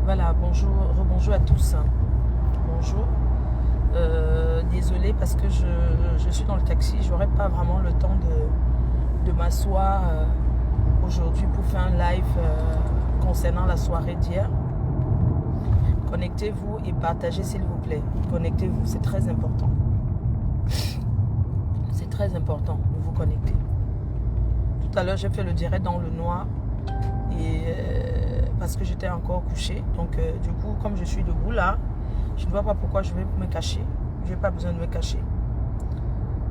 Voilà, bonjour, rebonjour à tous. Bonjour. Désolée parce que je suis dans le taxi, j'aurai pas vraiment le temps de m'asseoir aujourd'hui pour faire un live concernant la soirée d'hier. Connectez-vous et partagez s'il vous plaît. Connectez-vous, c'est très important. C'est très important de vous connecter. Tout à l'heure, j'ai fait le direct dans le noir et parce que j'étais encore couché. Donc, du coup, comme je suis debout là, je ne vois pas pourquoi je vais me cacher. Je n'ai pas besoin de me cacher.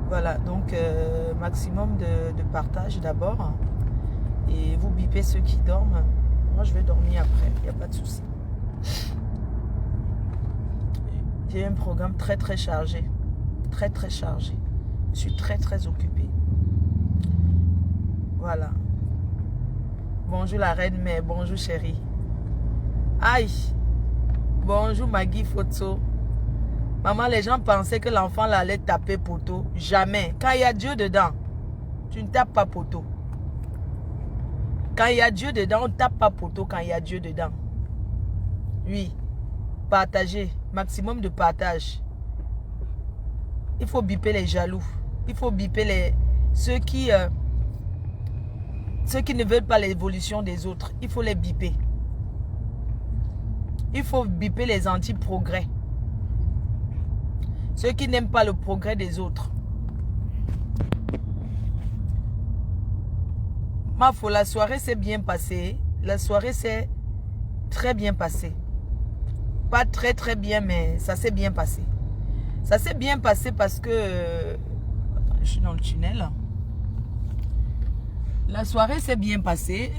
Voilà, donc maximum de partage d'abord. Et vous bipez ceux qui dorment. Moi, je vais dormir après, il n'y a pas de souci. J'ai un programme très très chargé. Très très chargé. Je suis très très occupée. Voilà. Bonjour la reine mère, bonjour chérie. Aïe. Bonjour Maggie Photo. Maman, les gens pensaient que l'enfant allait taper poteau. Jamais. Quand il y a Dieu dedans, tu ne tapes pas poteau. Quand il y a Dieu dedans, on ne tape pas poteau quand il y a Dieu dedans. Oui. Partagez. Maximum de partage. Il faut biper les jaloux. Il faut biper ceux qui ne veulent pas l'évolution des autres. Il faut les biper. Il faut biper les anti-progrès. Ceux qui n'aiment pas le progrès des autres. Ma foi, la soirée s'est bien passée. La soirée s'est très bien passée. Pas très très bien, mais ça s'est bien passé. Ça s'est bien passé parce que... je suis dans le tunnel. La soirée s'est bien passée.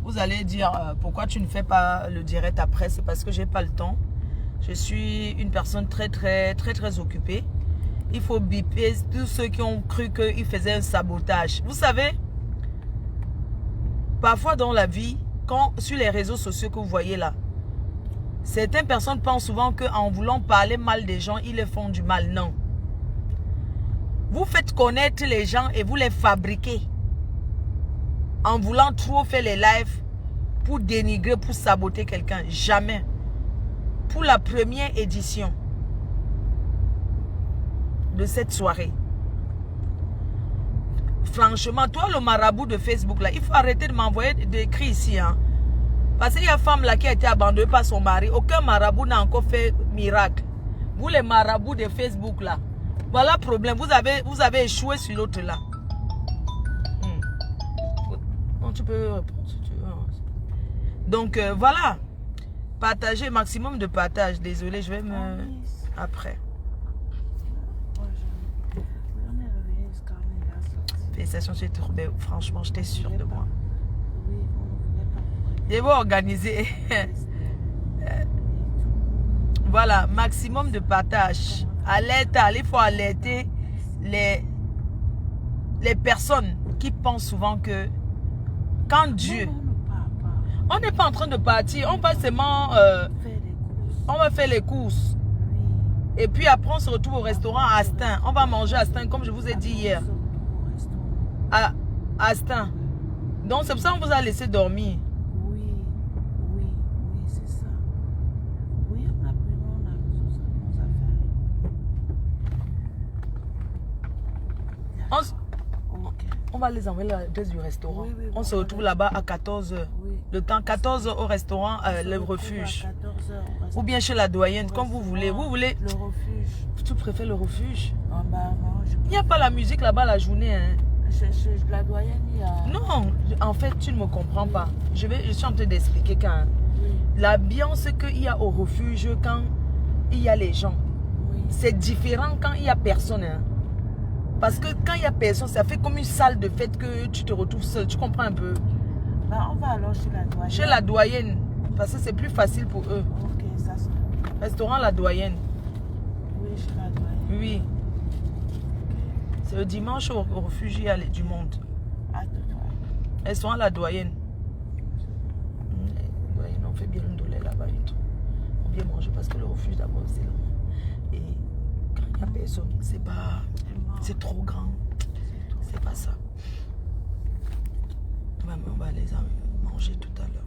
Vous allez dire pourquoi tu ne fais pas le direct après. C'est parce que j'ai pas le temps. Je suis une personne très occupée. Il faut biper tous ceux qui ont cru qu'ils faisaient un sabotage. Vous savez, parfois dans la vie, sur les réseaux sociaux que vous voyez là, certaines personnes pensent souvent qu'en voulant parler mal des gens, ils les font du mal. Non. Vous faites connaître les gens et vous les fabriquez. En voulant trop faire les lives pour dénigrer, pour saboter quelqu'un. Jamais. Pour la première édition de cette soirée. Franchement, toi le marabout de Facebook là, il faut arrêter de m'envoyer des cris ici. Hein. Parce qu'il y a une femme là qui a été abandonnée par son mari. Aucun marabout n'a encore fait miracle. Vous les marabouts de Facebook là. Voilà le problème. Vous avez échoué sur l'autre là. Tu peux répondre si tu veux. Donc voilà. Partagez, maximum de partage. Désolé, je vais me... Après. Félicitations, tu es trop belle. Franchement, j'étais sûre de moi. Je vais organiser. Voilà, maximum de partage. Alerte, il faut alerter les personnes qui pensent souvent que quand Dieu... On n'est pas en train de partir, on va seulement... on va faire les courses. Et puis après, on se retrouve au restaurant à Astin. On va manger à Astin, comme je vous ai dit hier. À Astin. Donc c'est pour ça qu'on vous a laissé dormir. Oui, c'est ça. Oui, on a nos affaires. On va les envoyer à l'adresse du restaurant. Oui, on se retrouve là-bas à 14h. Oui. Le temps 14h au restaurant, le refuge. Ou bien chez la doyenne, comme vous voulez. Vous voulez... Le refuge. Tu préfères le refuge? Ah bah, non, il n'y a pas la musique là-bas la journée. Hein. Chez la doyenne, il y a... Non, en fait, tu ne me comprends pas. Je suis en train d'expliquer quand... L'ambiance qu'il y a au refuge quand il y a les gens. Oui. C'est différent quand il n'y a personne. Hein. Parce que quand il n'y a personne, ça fait comme une salle de fête que tu te retrouves seul. Tu comprends un peu? Bah, on va alors chez la doyenne. Chez la doyenne. Parce que c'est plus facile pour eux. Ok, ça c'est... Restaurant la doyenne. Oui, chez la doyenne. Oui. C'est le dimanche au refuge, il y a du monde. Restaurant la doyenne. On fait bien le dolé là-bas et tout. On vient manger parce que le refuge d'abord c'est long. Et quand il n'y a personne, c'est pas... C'est trop grand. C'est pas ça. On va les manger tout à l'heure.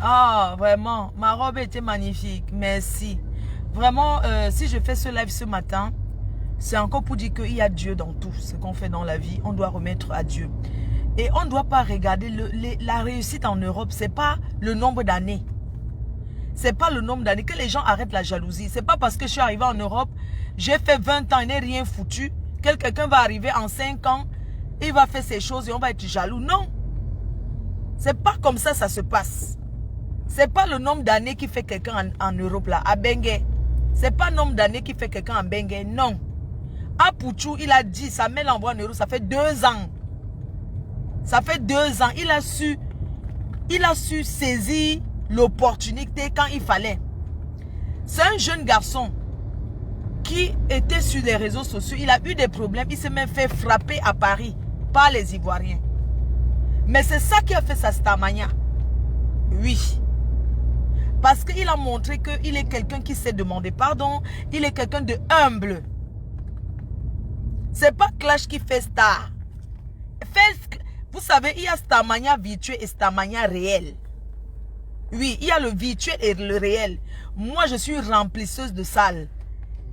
Ah, vraiment, ma robe était magnifique. Merci. Vraiment, si je fais ce live ce matin, c'est encore pour dire qu'il y a Dieu dans tout ce qu'on fait dans la vie. On doit remettre à Dieu. Et on ne doit pas regarder la réussite en Europe. Ce n'est pas le nombre d'années. Ce n'est pas le nombre d'années. Que les gens arrêtent la jalousie. Ce n'est pas parce que je suis arrivé en Europe, j'ai fait 20 ans et n'ai rien foutu, que quelqu'un va arriver en 5 ans, il va faire ces choses et on va être jaloux. Non. Ce n'est pas comme ça se passe. Ce n'est pas le nombre d'années qui fait quelqu'un en Europe là, à Bengué. Ce n'est pas le nombre d'années qui fait quelqu'un en Bengué. Non. À Pouchou, il a dit, ça met l'envoi en Europe, ça fait 2 ans. Ça fait 2 ans. Il a su saisir l'opportunité quand il fallait. C'est un jeune garçon qui était sur les réseaux sociaux. Il a eu des problèmes. Il s'est même fait frapper à Paris par les Ivoiriens. Mais c'est ça qui a fait sa stamania. Oui. Parce qu'il a montré qu'il est quelqu'un qui sait demander pardon. Il est quelqu'un de humble. C'est pas Clash qui fait star. Vous savez, il y a stamania virtuel et stamania réel. Oui, il y a le virtuel et le réel. Moi, je suis remplisseuse de salles.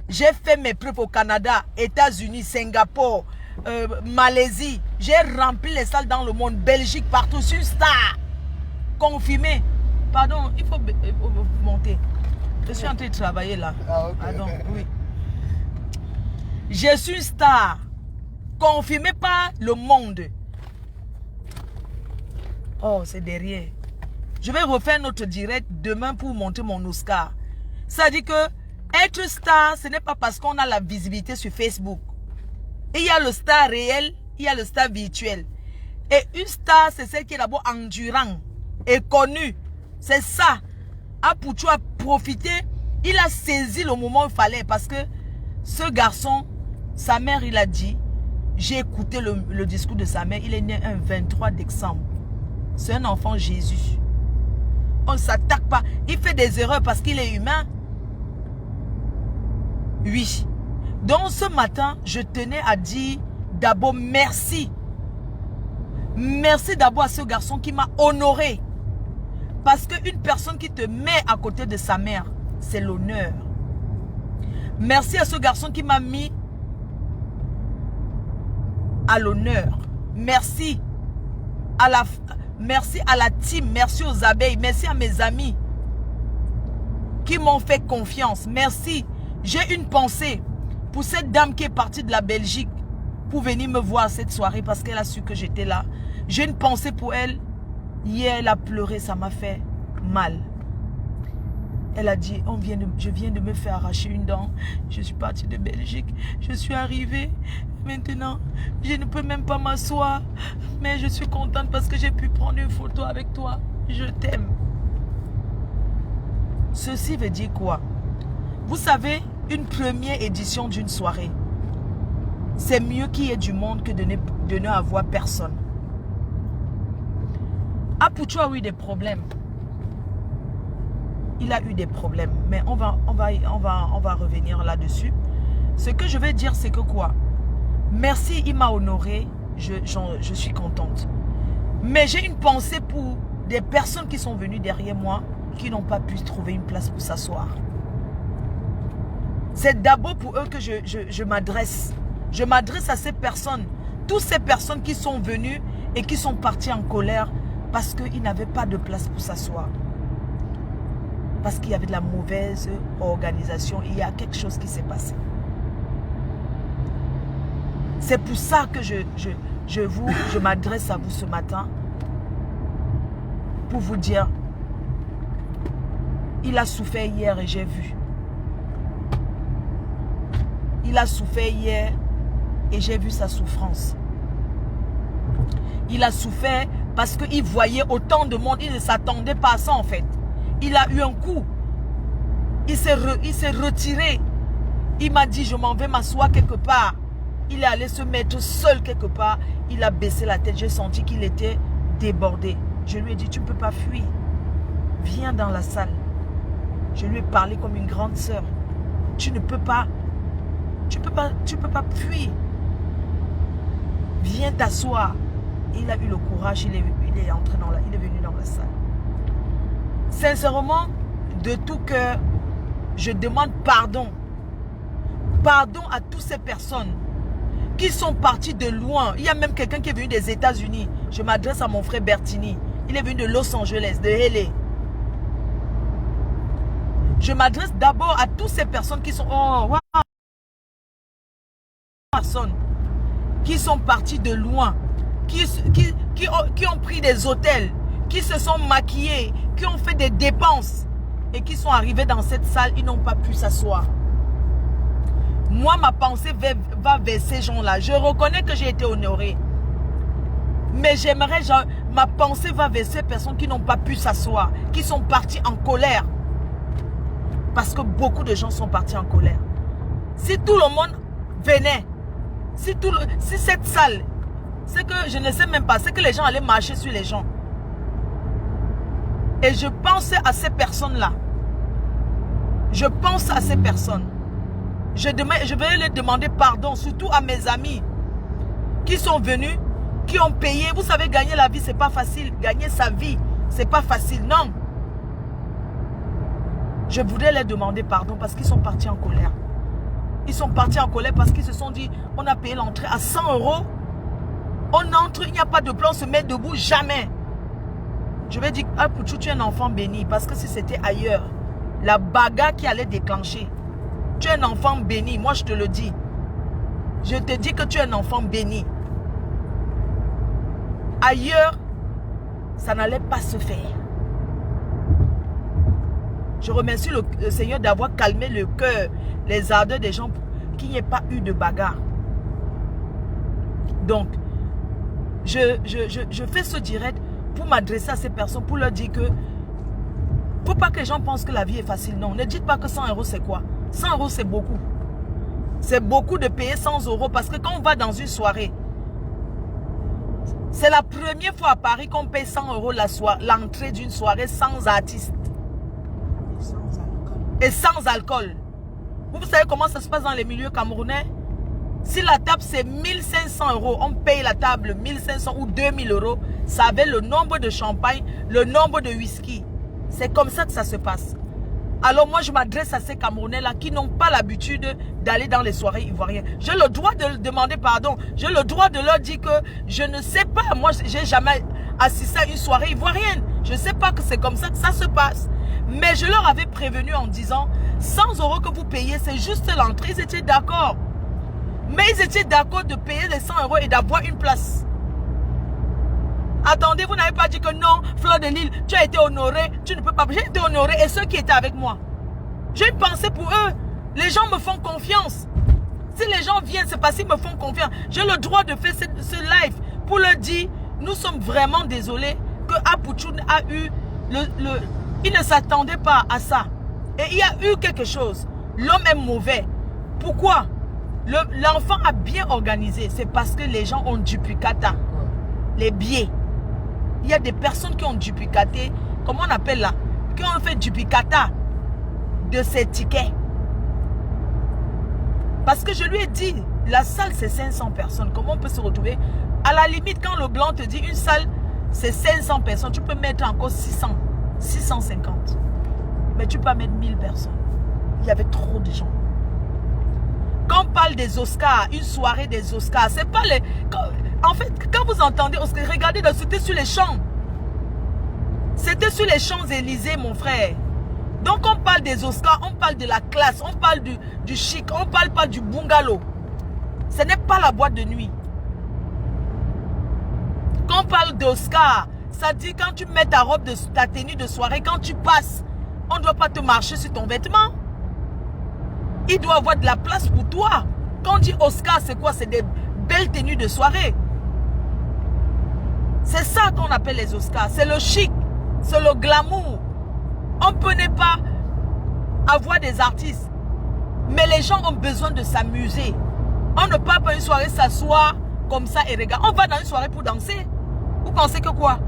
J'ai fait mes preuves au Canada, États-Unis, Singapour, Malaisie. J'ai rempli les salles dans le monde, Belgique, partout. Je suis une star. Confirmé. Pardon, il faut monter. Je suis en train de travailler là. Ah, ok. Pardon, oui. Je suis une star. Confirmé par le monde. Oh, c'est derrière. Je vais refaire notre direct demain pour montrer mon Oscar. Ça dit que être star, ce n'est pas parce qu'on a la visibilité sur Facebook. Il y a le star réel, il y a le star virtuel. Et une star, c'est celle qui est d'abord endurant et connue. C'est ça. Apouchou a profité. Il a saisi le moment où il fallait. Parce que ce garçon, sa mère, il a dit, j'ai écouté le discours de sa mère. Il est né un 23 décembre. C'est un enfant Jésus. On ne s'attaque pas. Il fait des erreurs parce qu'il est humain. Oui. Donc ce matin, je tenais à dire d'abord merci. Merci d'abord à ce garçon qui m'a honoré. Parce qu'une personne qui te met à côté de sa mère, c'est l'honneur. Merci à ce garçon qui m'a mis à l'honneur. Merci à la team, merci aux abeilles, merci à mes amis qui m'ont fait confiance. Merci. J'ai une pensée pour cette dame qui est partie de la Belgique pour venir me voir cette soirée parce qu'elle a su que j'étais là. J'ai une pensée pour elle. Hier, elle a pleuré, ça m'a fait mal. Elle a dit, je viens de me faire arracher une dent. Je suis partie de Belgique. Je suis arrivée. Maintenant, je ne peux même pas m'asseoir. Mais je suis contente parce que j'ai pu prendre une photo avec toi. Je t'aime. Ceci veut dire quoi? Vous savez, une première édition d'une soirée, c'est mieux qu'il y ait du monde que de ne avoir personne. Apouchou a eu des problèmes. Il a eu des problèmes. Mais on va revenir là-dessus. Ce que je vais dire, c'est que quoi? Merci, il m'a honoré. Je suis contente. Mais j'ai une pensée pour des personnes qui sont venues derrière moi, qui n'ont pas pu trouver une place pour s'asseoir. C'est d'abord pour eux que je m'adresse. Je m'adresse à ces personnes. Toutes ces personnes qui sont venues et qui sont parties en colère parce qu'ils n'avaient pas de place pour s'asseoir. Parce qu'il y avait de la mauvaise organisation. Il y a quelque chose qui s'est passé. C'est pour ça que je m'adresse à vous ce matin. Pour vous dire, il a souffert hier et j'ai vu. Il a souffert hier et j'ai vu sa souffrance. Il a souffert parce qu'il voyait autant de monde. Il ne s'attendait pas à ça en fait. Il a eu un coup. Il s'est retiré. Il m'a dit, je m'en vais m'asseoir quelque part. Il est allé se mettre seul quelque part. Il a baissé la tête. J'ai senti qu'il était débordé. Je lui ai dit, tu ne peux pas fuir. Viens dans la salle. Je lui ai parlé comme une grande sœur. Tu ne peux pas. Tu peux pas fuir. Viens t'asseoir. Il a eu le courage. Il est entré il est venu dans la salle. Sincèrement, de tout cœur, je demande pardon. Pardon à toutes ces personnes qui sont partis de loin. Il y a même quelqu'un qui est venu des États-Unis. Je m'adresse à mon frère Bertini. Il est venu de Los Angeles, de LA. Je m'adresse d'abord à toutes ces personnes qui sont... Oh, wow, personnes qui sont partis de loin, qui ont pris des hôtels, qui se sont maquillés, qui ont fait des dépenses et qui sont arrivés dans cette salle, ils n'ont pas pu s'asseoir. Moi, ma pensée va vers ces gens-là. Je reconnais que j'ai été honorée. Mais j'aimerais, ma pensée va vers ces personnes qui n'ont pas pu s'asseoir, qui sont partis en colère. Parce que beaucoup de gens sont partis en colère. Si tout le monde venait, si cette salle, c'est que je ne sais même pas, c'est que les gens allaient marcher sur les gens. Et je pensais à ces personnes-là. Je pense à ces personnes. Je vais leur demander pardon, surtout à mes amis qui sont venus, qui ont payé. Vous savez, gagner la vie, c'est pas facile. Gagner sa vie, c'est pas facile, non. Je voudrais leur demander pardon parce qu'ils sont partis en colère. Ils sont partis en colère parce qu'ils se sont dit, on a payé l'entrée à 100 €. On entre, il n'y a pas de plan, on se met debout, jamais. Je vais dire, ah, Pouchou, tu es un enfant béni. Parce que si c'était ailleurs, la bagarre qui allait déclencher, tu es un enfant béni, moi je te le dis. Je te dis que tu es un enfant béni. Ailleurs, ça n'allait pas se faire. Je remercie le Seigneur d'avoir calmé le cœur, les ardeurs des gens, pour qu'il n'y ait pas eu de bagarre. Donc, je fais ce direct pour m'adresser à ces personnes, pour leur dire que faut pas que les gens pensent que la vie est facile. Non, ne dites pas que 100 € c'est quoi. 100 € c'est beaucoup. C'est beaucoup de payer 100 € parce que quand on va dans une soirée, c'est la première fois à Paris qu'on paye 100 € l'entrée d'une soirée sans artiste. Et sans alcool. Vous savez comment ça se passe dans les milieux camerounais? Si la table c'est 1500 €, on paye la table 1500 ou 2000 €, ça avait le nombre de champagne, le nombre de whisky. C'est comme ça que ça se passe. Alors moi je m'adresse à ces Camerounais-là qui n'ont pas l'habitude d'aller dans les soirées ivoiriennes. J'ai le droit de demander pardon. J'ai le droit de leur dire que je ne sais pas. Moi j'ai jamais assisté à une soirée ivoirienne. Je ne sais pas que c'est comme ça que ça se passe. Mais je leur avais prévenu en disant 100 € que vous payez, c'est juste l'entrée. Ils étaient d'accord. Mais ils étaient d'accord de payer les 100 € et d'avoir une place. Attendez, vous n'avez pas dit que non, Fleur de Lille, tu as été honoré, tu ne peux pas. J'ai été honoré et ceux qui étaient avec moi. J'ai une pensée pour eux. Les gens me font confiance. Si les gens viennent, c'est parce qu'ils me font confiance. J'ai le droit de faire ce live pour leur dire, nous sommes vraiment désolés que Apouchoun a eu il ne s'attendait pas à ça. Et il y a eu quelque chose. L'homme est mauvais. Pourquoi? L'enfant a bien organisé. C'est parce que les gens ont duplicaté les billets. Il y a des personnes qui ont duplicaté, comment on appelle là, qui ont fait duplicata de ces tickets. Parce que je lui ai dit, la salle c'est 500 personnes. Comment on peut se retrouver? À la limite, quand le blanc te dit une salle c'est 500 personnes, tu peux mettre encore 600, 650. Mais tu peux pas mettre 1000 personnes. Il y avait trop de gens. Quand on parle des Oscars, une soirée des Oscars, c'est pas les... En fait, quand vous entendez Oscar, regardez, c'était sur les champs. C'était sur les Champs-Élysées, mon frère. Donc on parle des Oscars, on parle de la classe, on parle du chic, on parle pas du bungalow. Ce n'est pas la boîte de nuit. Quand on parle d'Oscar, ça dit quand tu mets ta robe, ta tenue de soirée, quand tu passes, on ne doit pas te marcher sur ton vêtement. Il doit avoir de la place pour toi. Quand on dit Oscar, c'est quoi? C'est des belles tenues de soirée. C'est ça qu'on appelle les Oscars. C'est le chic, c'est le glamour. On ne peut pas avoir des artistes. Mais les gens ont besoin de s'amuser. On ne part pas une soirée s'asseoir comme ça et regarder. On va dans une soirée pour danser. Vous pensez que quoi?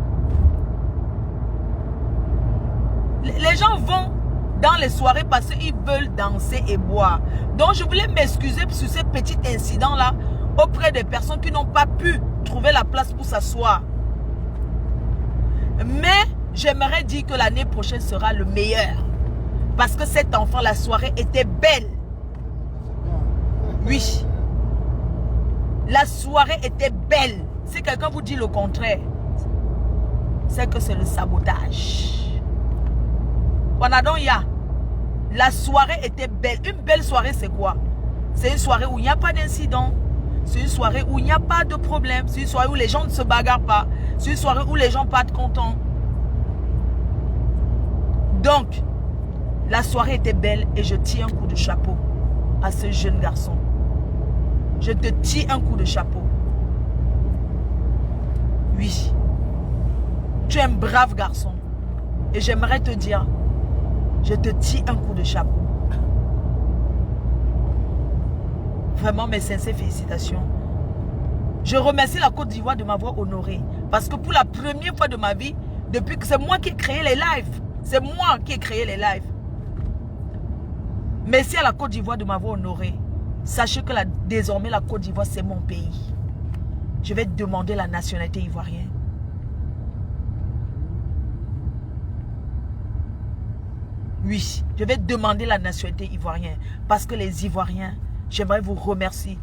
Les gens vont dans les soirées parce qu'ils veulent danser et boire. Donc je voulais m'excuser sur ces petits incidents-là auprès des personnes qui n'ont pas pu trouver la place pour s'asseoir. Mais j'aimerais dire que l'année prochaine sera le meilleur. Parce que cet enfant, la soirée était belle. Oui. La soirée était belle. Si quelqu'un vous dit le contraire, c'est que c'est le sabotage. La soirée était belle. Une belle soirée, c'est quoi? C'est une soirée où il n'y a pas d'incident. C'est une soirée où il n'y a pas de problème. C'est une soirée où les gens ne se bagarrent pas. C'est une soirée où les gens partent contents. Donc, la soirée était belle et je tire un coup de chapeau à ce jeune garçon. Je te tire un coup de chapeau. Oui. Tu es un brave garçon. Et j'aimerais te dire, je te tire un coup de chapeau. Vraiment mes sincères félicitations. Je remercie la Côte d'Ivoire de m'avoir honoré. Parce que pour la première fois de ma vie, depuis que c'est moi qui ai créé les lives. C'est moi qui ai créé les lives. Merci à la Côte d'Ivoire de m'avoir honoré. Sachez que désormais la Côte d'Ivoire c'est mon pays. Je vais demander la nationalité ivoirienne. Oui, je vais demander la nationalité ivoirienne. Parce que les Ivoiriens, j'aimerais vous remercier.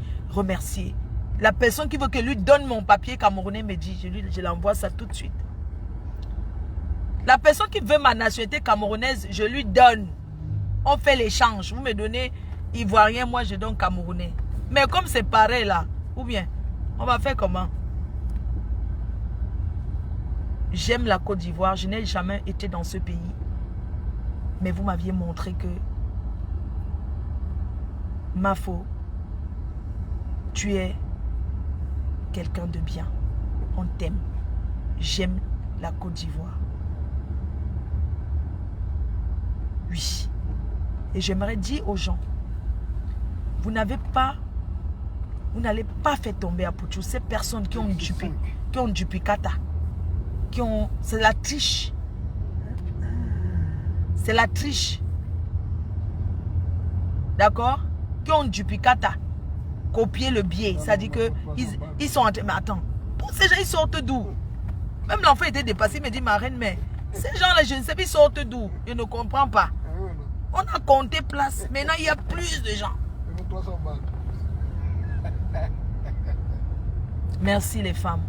La personne qui veut que lui donne mon papier camerounais me dit, je l'envoie ça tout de suite. La personne qui veut ma nationalité camerounaise, je lui donne. On fait l'échange. Vous me donnez ivoirien, moi je donne camerounais. Mais comme c'est pareil là, ou bien, on va faire comment? J'aime la Côte d'Ivoire, je n'ai jamais été dans ce pays. Mais vous m'aviez montré que, Mafo, tu es quelqu'un de bien. On t'aime. J'aime la Côte d'Ivoire. Oui. Et j'aimerais dire aux gens, vous n'allez pas faire tomber à Pouchou ces personnes qui ont du picata, c'est la triche. C'est la triche. D'accord? Qui ont du picata, copier le biais. Ça dit que ils sont en train. Mais attends, pour ces gens, ils sortent d'où? Même l'enfant était dépassé, il me dit, ma reine, mais ces gens-là, je ne sais pas, ils sortent d'où? Je ne comprends pas. On a compté place. Maintenant, il y a plus de gens. Merci les femmes.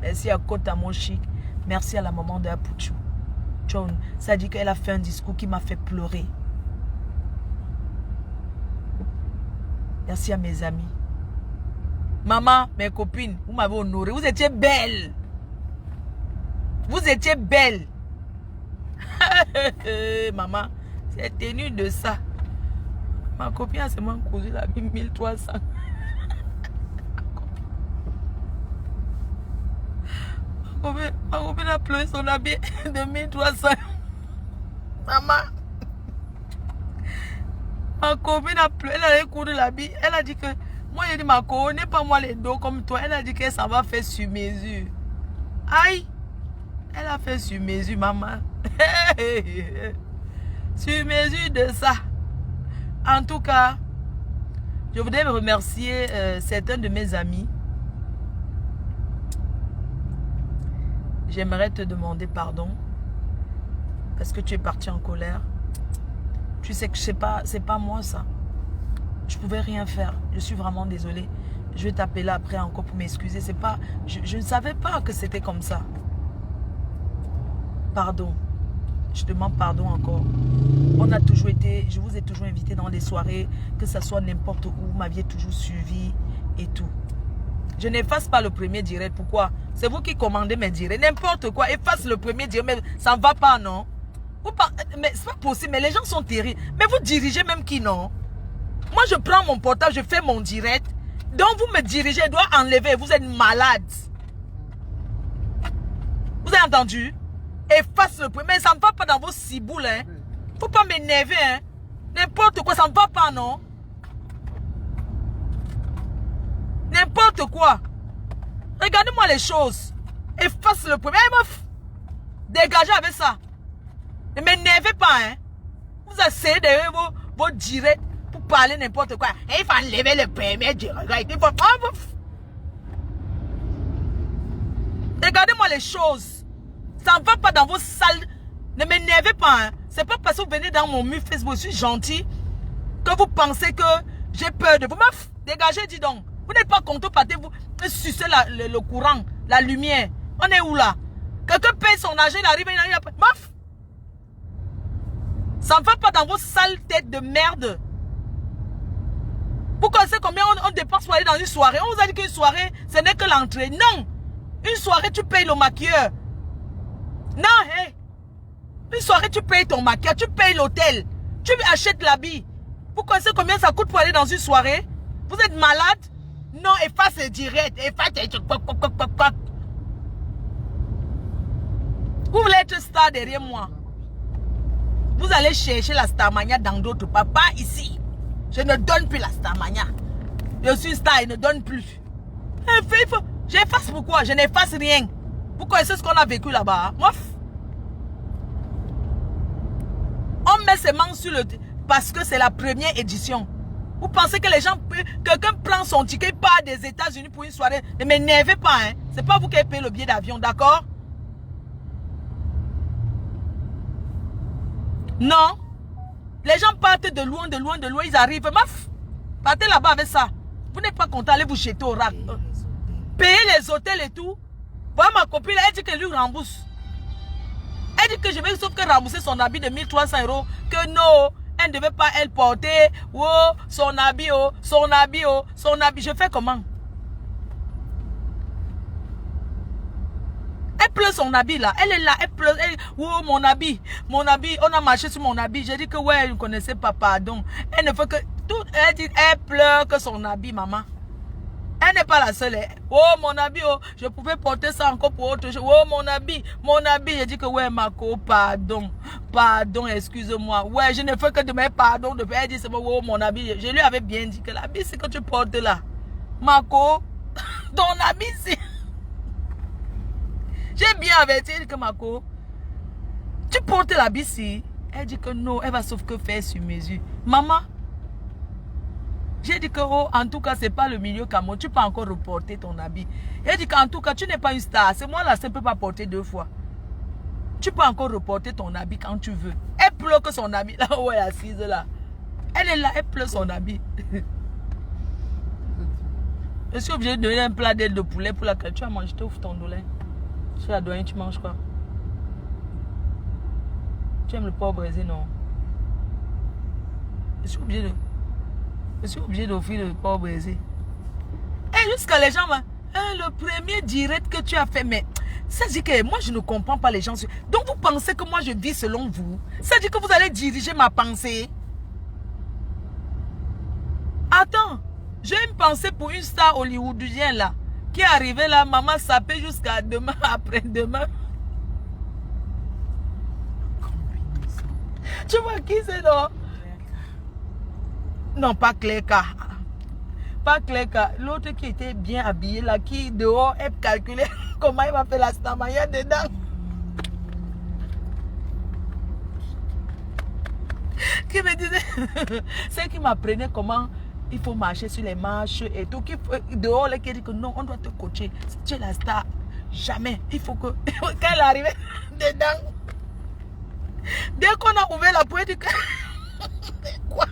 Merci à Kota Monchik. Merci à la maman de Apouchou. Ça dit qu'elle a fait un discours qui m'a fait pleurer. Merci à mes amis. Maman, mes copines, vous m'avez honoré. Vous étiez belles. Vous étiez belles. Maman, c'est tenu de ça. Ma copine a seulement cousu la 1300. Ma copine a pleuré son habit de 1300. Maman. Ma copine a pleuré, elle a couru l'habit. Elle a dit que, moi j'ai dit, ma copine, n'est pas moi les dos comme toi. Elle a dit que ça va faire sur mesure. Aïe. Elle a fait sur mesure, maman. Sur mesure de ça. En tout cas, je voudrais remercier certains de mes amis. J'aimerais te demander pardon. Parce que tu es parti en colère. Tu sais que c'est pas moi ça. Je pouvais rien faire. Je suis vraiment désolée. Je vais t'appeler après encore pour m'excuser. C'est pas. Je ne savais pas que c'était comme ça. Pardon. Je demande pardon encore. On a toujours été. Je vous ai toujours invité dans des soirées. Que ce soit n'importe où. Vous m'aviez toujours suivi et tout. Je n'efface pas le premier direct. Pourquoi? C'est vous qui commandez mes directs. N'importe quoi. Efface le premier direct. Mais ça ne va pas, non? Mais c'est pas possible. Mais les gens sont terribles. Mais vous dirigez même qui, non? Moi, je prends mon portable. Je fais mon direct. Donc, vous me dirigez. Je dois enlever. Vous êtes malade. Vous avez entendu? Efface le premier. Mais ça ne va pas dans vos ciboules. Hein? Faut pas m'énerver. Hein? N'importe quoi. Ça ne va pas, non? N'importe quoi. Regardez-moi les choses. Efface le premier. Dégagez avec ça. Ne m'énervez pas. Hein? Vous essayez de vos directs pour parler n'importe quoi. Et il faut enlever le premier direct. Regardez-moi les choses. Ça ne va pas dans vos salles. Ne m'énervez pas. Hein. C'est pas parce que vous venez dans mon mur Facebook, je suis gentil, que vous pensez que j'ai peur de vous. Meuf, dégagez, dis donc. Vous n'êtes pas content, partez, vous sucez le courant, la lumière. On est où là? Quelqu'un paye son argent, il arrive, il arrive. Meuf! Ça ne va pas dans vos sales têtes de merde. Vous connaissez combien on dépense pour aller dans une soirée? On vous a dit qu'une soirée, ce n'est que l'entrée. Non! Une soirée, tu payes le maquilleur. Non, hé! Une soirée, tu payes ton maquillage, tu payes l'hôtel. Tu achètes l'habit. Vous connaissez combien ça coûte pour aller dans une soirée? Vous êtes malade? Non, efface direct. Efface. Vous voulez être star derrière moi. Vous allez chercher la Starmania dans d'autres pas. Pas ici. Je ne donne plus la Starmania. Je suis star et ne donne plus. J'efface pourquoi? Je n'efface rien. Vous connaissez ce qu'on a vécu là-bas? Hein? On met ses mains sur le... Parce que c'est la première édition. Vous pensez que les gens... Quelqu'un prend son ticket, part des États-Unis pour une soirée. Ne m'énervez pas, hein. C'est pas vous qui payez le billet d'avion, d'accord? Non. Les gens partent de loin, de loin, de loin. Ils arrivent. Maf, partez là-bas avec ça. Vous n'êtes pas content, allez vous jeter au rack. Payez les hôtels et tout. Voilà ma copine, elle dit qu'elle lui rembourse. Elle dit que je vais sauf que rembourser son habit de 1300 €. Que non, elle ne devait pas elle porter. Oh, son habit, oh, son habit, oh, son habit. Je fais comment? Elle pleure son habit là. Elle est là, elle pleure. Elle, oh, mon habit. On a marché sur mon habit. J'ai dit que ouais, elle ne connaissait pas, pardon. Elle ne fait que tout. Elle dit, elle pleure que son habit, maman. Elle n'est pas la seule. Oh, mon habit, oh, je pouvais porter ça encore pour autre chose. Oh, mon habit, mon habit. J'ai dit que ouais, Marco, pardon. Pardon, excuse-moi. Ouais, je ne fais que demander pardon. Elle dit, c'est bon, oh, mon habit. Je lui avais bien dit que l'habit, c'est que tu portes là. Marco, ton habit, c'est... J'ai bien averti, elle dit que Marco, tu portes l'habit si. Elle dit que non, elle va sauf que faire sur mesure. Maman, j'ai dit que, oh, en tout cas, c'est pas le milieu Cameroun. Tu peux encore reporter ton habit. Elle dit qu'en tout cas, tu n'es pas une star. C'est moi là, ça ne peut pas porter 2 fois. Tu peux encore reporter ton habit quand tu veux. Elle pleure que son habit, là où elle est assise là. Elle est là, elle pleure son habit. Je suis obligée de donner un plat d'aile de poulet pour laquelle tu as mangé. Tu ouvres ton douleur. Je suis la douane, tu manges quoi? Tu aimes le porc braisé, non? Je suis obligée d'offrir le porc braisé. Et jusqu'à les gens, le premier direct que tu as fait, mais ça dit que moi je ne comprends pas les gens. Donc vous pensez que moi je vis selon vous? Ça dit que vous allez diriger ma pensée? Attends, j'ai une pensée pour une star hollywoodienne là, qui est arrivée là, maman sapée jusqu'à demain, après-demain. Tu vois qui c'est, non? Non, pas Claire-Ka. Pas Claire-Ka. L'autre qui était bien habillé là, qui dehors, elle calculait comment il va faire la Starmania dedans. Qui me disait, c'est qui m'apprenait comment il faut marcher sur les marches et tout. Qui, dehors, là, qui dit que non, on doit te coacher. Si tu es la star, jamais. Il faut que, quand elle arrivait dedans, dès qu'on a ouvert la porte, elle dit que, quoi?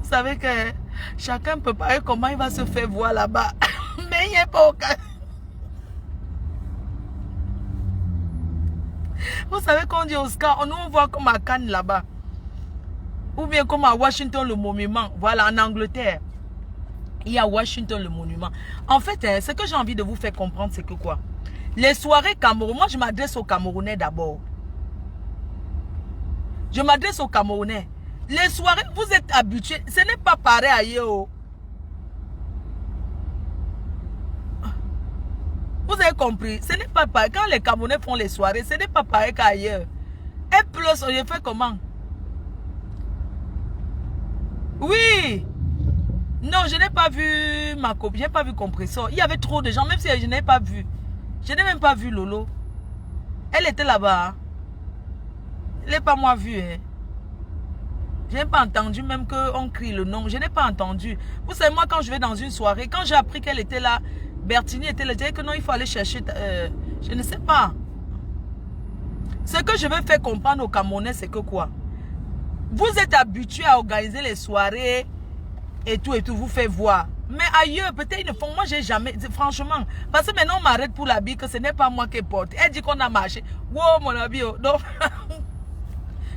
Vous savez que chacun peut parler comment il va se faire voir là-bas. Mais il n'y a pas aucun. Vous savez qu'on dit Oscar, nous on voit comme à Cannes là-bas. Ou bien comme à Washington le monument. Voilà, en Angleterre. Il y a Washington le monument. En fait, ce que j'ai envie de vous faire comprendre, c'est que quoi? Les soirées Cameroun, moi je m'adresse aux Camerounais d'abord. Je m'adresse aux Camerounais. Les soirées, vous êtes habitués. Ce n'est pas pareil ailleurs. Vous avez compris. Ce n'est pas pareil. Quand les Camerounais font les soirées, ce n'est pas pareil qu'ailleurs. Et plus, on fait comment? Oui. Non, je n'ai pas vu ma copine. Je n'ai pas vu Compressor. Il y avait trop de gens, même si je n'ai pas vu. Je n'ai même pas vu Lolo. Elle était là-bas. Elle n'est pas moi vue. Hein. Je n'ai pas entendu même qu'on crie le nom. Je n'ai pas entendu. Vous savez, moi, quand je vais dans une soirée, quand j'ai appris qu'elle était là, Bertini était là, je disais que non, il faut aller chercher... je ne sais pas. Ce que je veux faire comprendre aux Camerounais, c'est que quoi? Vous êtes habitués à organiser les soirées et tout, vous faites voir. Mais ailleurs, peut-être ils ne font... Moi, j'ai jamais... Franchement, parce que maintenant, on m'arrête pour l'habit, que ce n'est pas moi qui porte. Elle dit qu'on a marché. Wow, mon habit. Oh. Donc,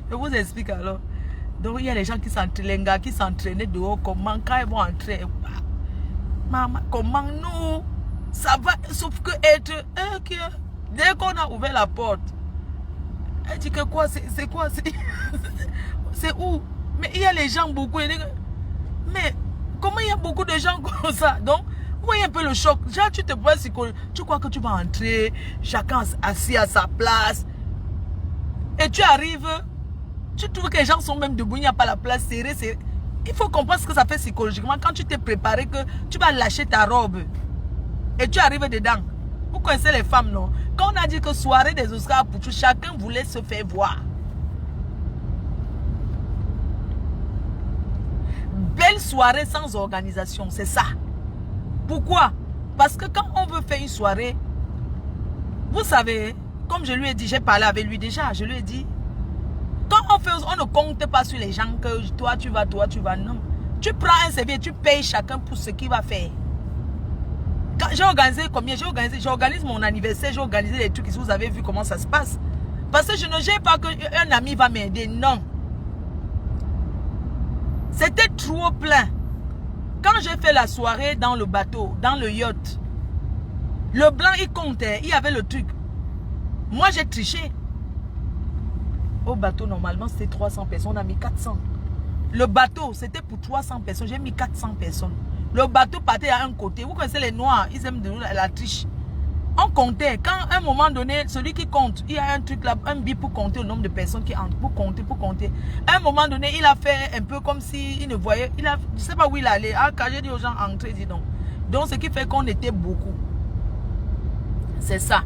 je vous explique alors. Donc, il y a les gens qui s'entraînent, les gars qui s'entraînaient dehors. Comment, quand ils vont entrer, maman, comment nous, ça va, sauf que être, dès qu'on a ouvert la porte, elle dit que quoi, c'est quoi, c'est où? Mais il y a les gens beaucoup, mais comment il y a beaucoup de gens comme ça? Donc, vous voyez un peu le choc. Genre, tu te vois, tu crois que tu vas entrer, chacun assis à sa place, et tu arrives, tu trouves que les gens sont même debout, il n'y a pas la place serrée. Il faut comprendre ce que ça fait psychologiquement quand tu t'es préparé que tu vas lâcher ta robe et tu arrives dedans. Vous connaissez les femmes, non? Quand on a dit que soirée des Oscars pour tout, chacun voulait se faire voir. Belle soirée sans organisation, c'est ça. Pourquoi? Parce que quand on veut faire une soirée, vous savez, comme je lui ai dit, j'ai parlé avec lui déjà, je lui ai dit, quand on ne compte pas sur les gens que toi tu vas, non. Tu prends un CV et tu payes chacun pour ce qu'il va faire. J'ai organisé combien? J'organise mon anniversaire, j'ai organisé les trucs, vous avez vu comment ça se passe. Parce que je ne gère pas qu'un ami va m'aider, non. C'était trop plein. Quand j'ai fait la soirée dans le bateau, dans le yacht, le blanc il comptait, il y avait le truc. Moi j'ai triché. Au bateau, normalement, c'était 300 personnes. On a mis 400. Le bateau, c'était pour 300 personnes. J'ai mis 400 personnes. Le bateau partait à un côté. Vous connaissez les Noirs, ils aiment de la triche. On comptait. Quand à un moment donné, celui qui compte, il y a un truc là, un bip pour compter le nombre de personnes qui entrent. Pour compter. À un moment donné, il a fait un peu comme s'il ne voyait. Je ne sais pas où il allait. Ah, quand j'ai dit aux gens, entrez, dis donc. Donc, ce qui fait qu'on était beaucoup. C'est ça.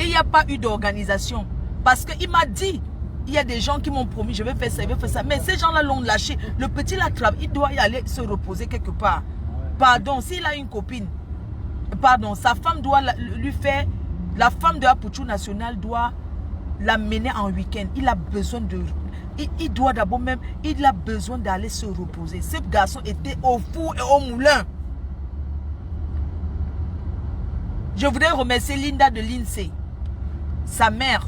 Et il n'y a pas eu d'organisation. Parce qu'il m'a dit, il y a des gens qui m'ont promis, je vais faire ça, je vais faire ça. Mais ces gens-là l'ont lâché. Le petit là travaille, il doit y aller se reposer quelque part. Pardon, s'il a une copine, pardon, sa femme doit lui faire, la femme de la Pouchou nationale doit l'amener en week-end. Il a besoin de, il doit d'abord même, il a besoin d'aller se reposer. Ce garçon était au four et au moulin. Je voudrais remercier Linda de l'INSEE, sa mère.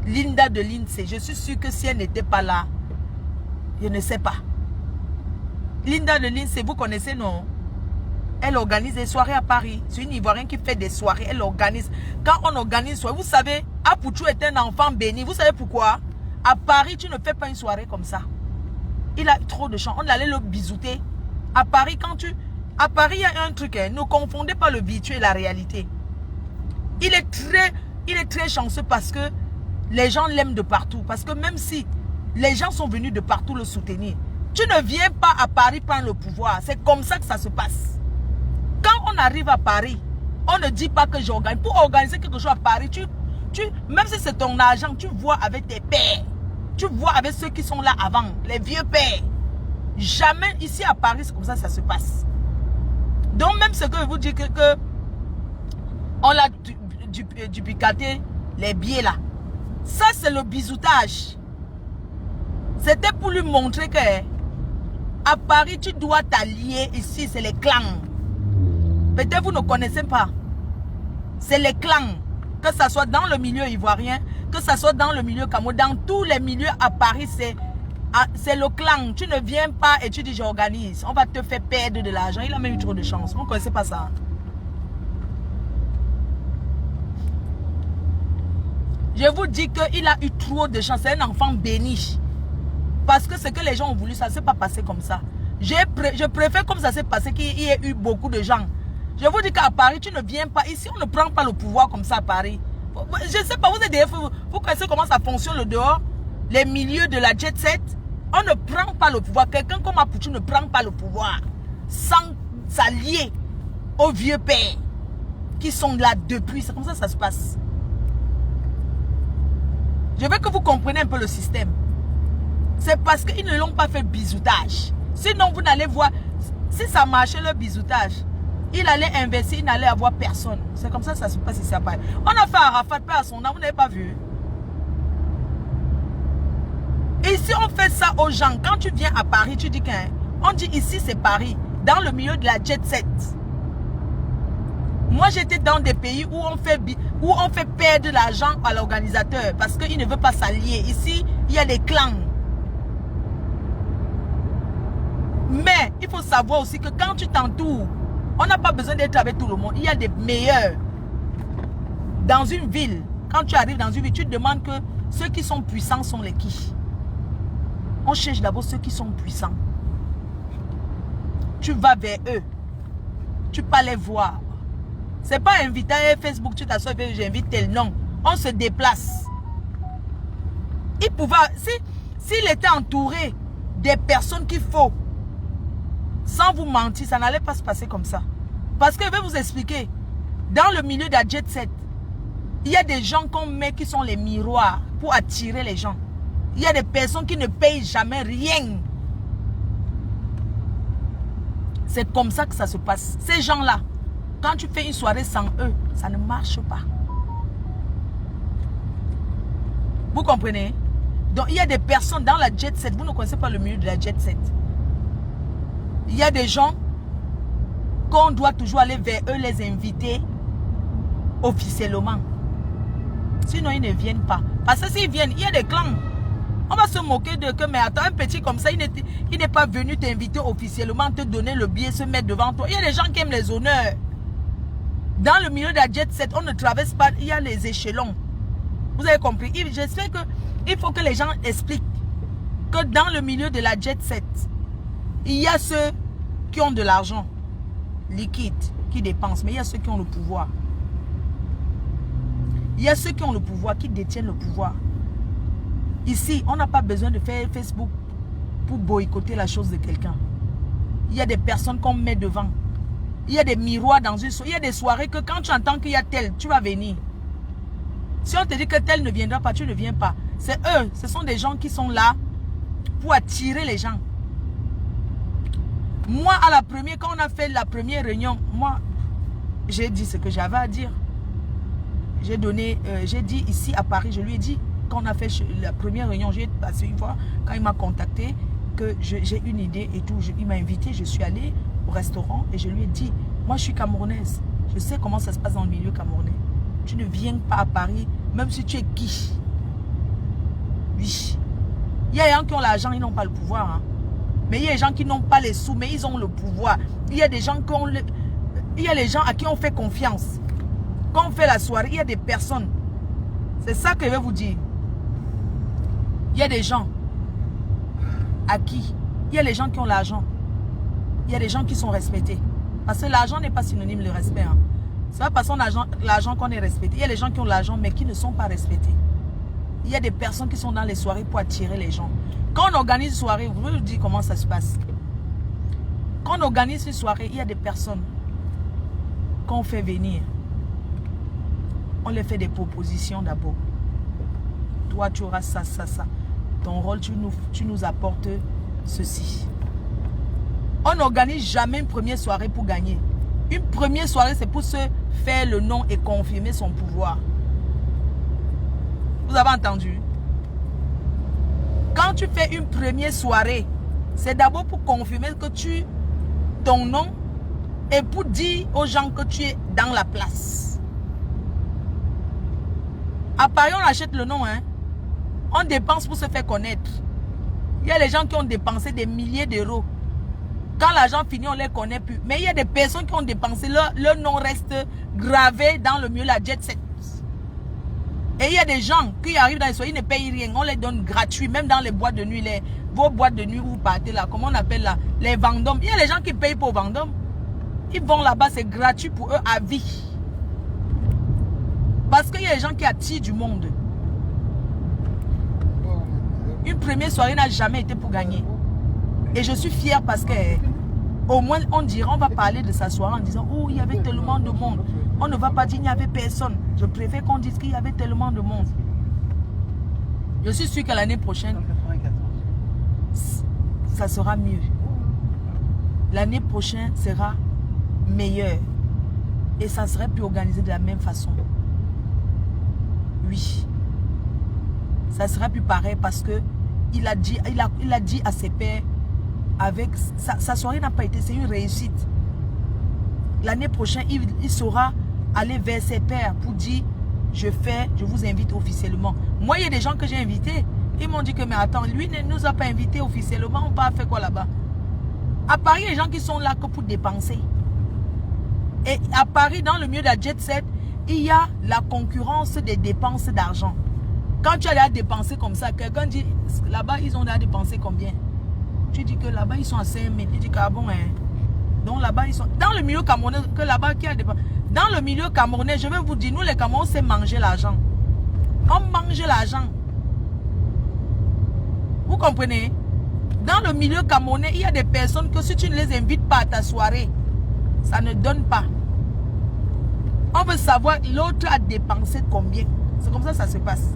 Linda de l'INSEE, je suis sûre que si elle n'était pas là, je ne sais pas. Linda de l'INSEE, vous connaissez, non? Elle organise des soirées à Paris. C'est une Ivoirienne qui fait des soirées, elle organise. Quand on organise une soirée, vous savez, Apouchou est un enfant béni. Vous savez pourquoi? À Paris, tu ne fais pas une soirée comme ça. Il a eu trop de chance. On allait le bisouter. À Paris, à Paris, il y a un truc, hein, ne confondez pas le virtuel et la réalité. Il est très chanceux parce que les gens l'aiment de partout. Parce que même si les gens sont venus de partout le soutenir, tu ne viens pas à Paris prendre le pouvoir. C'est comme ça que ça se passe. Quand on arrive à Paris, on ne dit pas que j'organise. Pour organiser quelque chose à Paris, même si c'est ton argent, tu vois avec tes pères. Tu vois avec ceux qui sont là avant, les vieux pères. Jamais ici à Paris, c'est comme ça que ça se passe. Donc même ce que je vous dis que on a duplicaté les billets là. Ça, c'est le bisoutage. C'était pour lui montrer que à Paris, tu dois t'allier. Ici, c'est les clans. Peut-être vous ne connaissez pas. C'est les clans. Que ça soit dans le milieu ivoirien, que ça soit dans le milieu camerounais, dans tous les milieux à Paris, c'est le clan. Tu ne viens pas et tu dis j'organise. On va te faire perdre de l'argent. Il a même eu trop de chance. On ne connaissait pas ça. Je vous dis qu'il a eu trop de chance. C'est un enfant béni. Parce que ce que les gens ont voulu, ça ne s'est pas passé comme ça. Je préfère comme ça s'est passé qu'il y ait eu beaucoup de gens. Je vous dis qu'à Paris, tu ne viens pas. Ici, on ne prend pas le pouvoir comme ça à Paris. Je ne sais pas, vous connaissez comment ça fonctionne le dehors. Les milieux de la jet set. On ne prend pas le pouvoir. Quelqu'un comme Apouchou ne prend pas le pouvoir. Sans s'allier aux vieux pères qui sont là depuis. C'est comme ça que ça se passe. Je veux que vous compreniez un peu le système. C'est parce qu'ils ne l'ont pas fait bisoutage. Sinon, vous n'allez voir, si ça marchait le bisoutage, il allait investir, il n'allait avoir personne. C'est comme ça que ça se passe ici à Paris. On a fait Arafat, pas à son âme, vous n'avez pas vu. Ici, on fait ça aux gens. Quand tu viens à Paris, tu dis qu'on dit ici, c'est Paris, dans le milieu de la jet set. Moi, j'étais dans des pays où on fait perdre l'argent à l'organisateur parce qu'il ne veut pas s'allier. Ici, il y a des clans. Mais il faut savoir aussi que quand tu t'entoures, on n'a pas besoin d'être avec tout le monde. Il y a des meilleurs. Dans une ville, quand tu arrives dans une ville, tu te demandes que ceux qui sont puissants sont les qui? On cherche d'abord ceux qui sont puissants. Tu vas vers eux. Tu peux les voir. C'est pas inviter à Facebook, tu t'assois et j'invite tel. Non. On se déplace. Il pouvait, s'il était entouré des personnes qu'il faut, sans vous mentir, ça n'allait pas se passer comme ça. Parce que je vais vous expliquer. Dans le milieu de la jet set, il y a des gens qu'on met qui sont les miroirs pour attirer les gens. Il y a des personnes qui ne payent jamais rien. C'est comme ça que ça se passe. Ces gens-là, quand tu fais une soirée sans eux, ça ne marche pas. Vous comprenez? Donc, il y a des personnes dans la jet set. Vous ne connaissez pas le milieu de la jet set. Il y a des gens qu'on doit toujours aller vers eux, les inviter officiellement. Sinon, ils ne viennent pas. Parce que s'ils viennent, il y a des clans. On va se moquer de que, mais attends, un petit comme ça, il n'est pas venu t'inviter officiellement, te donner le billet, se mettre devant toi. Il y a des gens qui aiment les honneurs. Dans le milieu de la jet set, on ne traverse pas, il y a les échelons. Vous avez compris? J'espère qu'il faut que les gens expliquent que dans le milieu de la jet set, il y a ceux qui ont de l'argent liquide, qui dépensent, mais il y a ceux qui ont le pouvoir. Il y a ceux qui ont le pouvoir, qui détiennent le pouvoir. Ici, on n'a pas besoin de faire Facebook pour boycotter la chose de quelqu'un. Il y a des personnes qu'on met devant. Il y a des miroirs dans une soirée. Il y a des soirées que quand tu entends qu'il y a tel, tu vas venir. Si on te dit que tel ne viendra pas, tu ne viens pas. C'est eux, ce sont des gens qui sont là pour attirer les gens. Moi, quand on a fait la première réunion, moi, j'ai dit ce que j'avais à dire. J'ai dit ici à Paris, je lui ai dit, quand on a fait la première réunion, j'ai passé une fois, quand il m'a contacté, que j'ai une idée et tout, il m'a invité, je suis allée au restaurant et je lui ai dit, moi je suis camerounaise, je sais comment ça se passe dans le milieu camerounais. Tu ne viens pas à Paris, même si tu es qui. Oui. Il y a des gens qui ont l'argent, ils n'ont pas le pouvoir. Hein. Mais il y a des gens qui n'ont pas les sous, mais ils ont le pouvoir. Il y a des gens qui ont il y a les gens à qui on fait confiance. Quand on fait la soirée, il y a des personnes. C'est ça que je vais vous dire. Il y a des gens à qui, il y a les gens qui ont l'argent. Il y a des gens qui sont respectés. Parce que l'argent n'est pas synonyme de respect. Hein. C'est pas parce qu'on a l'argent qu'on est respecté. Il y a les gens qui ont l'argent mais qui ne sont pas respectés. Il y a des personnes qui sont dans les soirées pour attirer les gens. Quand on organise une soirée, vous voulez vous dire comment ça se passe. Quand on organise une soirée, il y a des personnes qu'on fait venir. On leur fait des propositions d'abord. Toi, tu auras ça, ça, ça. Ton rôle, tu nous apportes ceci. On n'organise jamais une première soirée pour gagner. Une première soirée, c'est pour se faire le nom et confirmer son pouvoir. Vous avez entendu? Quand tu fais une première soirée, c'est d'abord pour confirmer que ton nom et pour dire aux gens que tu es dans la place. À Paris, on achète le nom, hein. On dépense pour se faire connaître. Il y a les gens qui ont dépensé des milliers d'euros. Quand l'argent finit, on ne les connaît plus. Mais il y a des personnes qui ont dépensé, leur nom reste gravé dans le milieu de la jet set. Et il y a des gens qui arrivent dans les soirées, ils ne payent rien. On les donne gratuit, même dans les boîtes de nuit. Vos boîtes de nuit où vous partez là, comment on appelle là? Les vendômes. Il y a les gens qui payent pour vendômes. Ils vont là-bas, c'est gratuit pour eux à vie. Parce qu'il y a des gens qui attirent du monde. Une première soirée n'a jamais été pour gagner. Et je suis fière parce que au moins on dira, on va parler de sa soirée en disant, oh, il y avait tellement de monde. On ne va pas dire qu'il n'y avait personne. Je préfère qu'on dise qu'il y avait tellement de monde. Je suis sûre que l'année prochaine, ça sera mieux. L'année prochaine sera meilleure. Et ça serait plus organisé de la même façon. Oui. Ça sera plus pareil parce que il a dit à ses pairs, avec sa soirée n'a pas été, c'est une réussite. L'année prochaine, il saura aller vers ses pairs pour dire, je vous invite officiellement. Moi, il y a des gens que j'ai invités. Ils m'ont dit que, mais attends, lui ne nous a pas invités officiellement, on va faire quoi là-bas? À Paris, il y a des gens qui sont là que pour dépenser. Et à Paris, dans le milieu de la jet set, il y a la concurrence des dépenses d'argent. Quand tu as dépensé comme ça, quelqu'un dit, là-bas, ils ont dépensé combien? Tu dis que là-bas, ils sont à 5 000. Il dit que, ah bon, hein. Donc là-bas, ils sont... Dans le milieu camerounais, que là-bas, qui a dépensé? Dans le milieu camerounais, je vais vous dire, nous les Camerounais, c'est manger l'argent. On mange l'argent. Vous comprenez? Dans le milieu camerounais, il y a des personnes que si tu ne les invites pas à ta soirée, ça ne donne pas. On veut savoir l'autre a dépensé combien. C'est comme ça que ça se passe.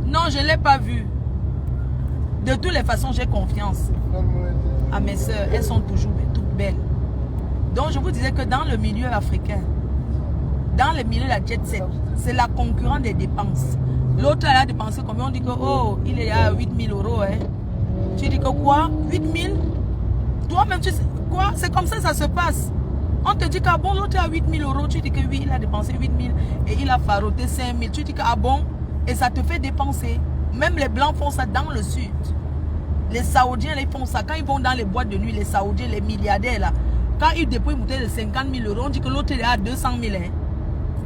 Non, je ne l'ai pas vu. De toutes les façons, j'ai confiance à mes soeurs. Elles sont toujours toutes belles. Donc, je vous disais que dans le milieu africain, dans le milieu de la jet set, c'est la concurrence des dépenses. L'autre a dépensé combien? On dit que, oh, il est à 8 000 euros. Hein. Tu dis que quoi? 8 000? Toi-même, tu sais quoi? C'est comme ça que ça se passe. On te dit que, ah bon, l'autre est à 8 000 euros. Tu dis que oui, il a dépensé 8 000 et il a faroté 5 000. Tu dis que, ah bon? Et ça te fait dépenser. Même les Blancs font ça dans le sud. Les Saoudiens, ils font ça. Quand ils vont dans les boîtes de nuit, les Saoudiens, les milliardaires, là, quand ils déposent une bouteille de 50 000 euros, on dit que l'autre est à 200 000. Hein.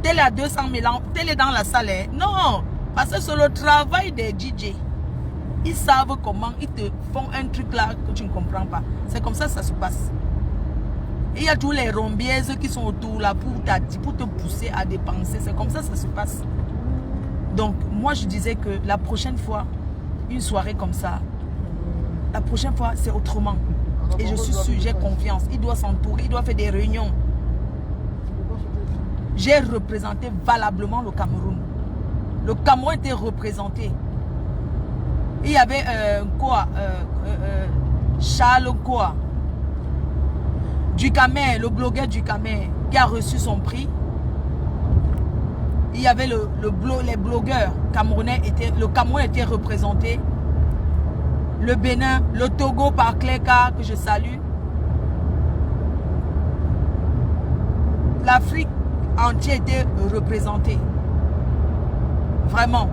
Tel est à 200 000, tel est dans la salle. Hein. Non, parce que c'est le travail des DJ. Ils savent comment, ils te font un truc là que tu ne comprends pas. C'est comme ça que ça se passe. Et il y a tous les rombiaises qui sont autour là pour te pousser à dépenser. C'est comme ça que ça se passe. Donc, moi, je disais que la prochaine fois, une soirée comme ça, la prochaine fois, c'est autrement. Et je suis sûre, j'ai confiance. Il doit s'entourer, il doit faire des réunions. J'ai représenté valablement le Cameroun. Le Cameroun était représenté. Il y avait Charles Ducamer, le blogueur Ducamer, qui a reçu son prix. Il y avait les blogueurs camerounais, le Cameroun était représenté. Le Bénin, le Togo par Cléka, que je salue. L'Afrique entière était représentée. Vraiment.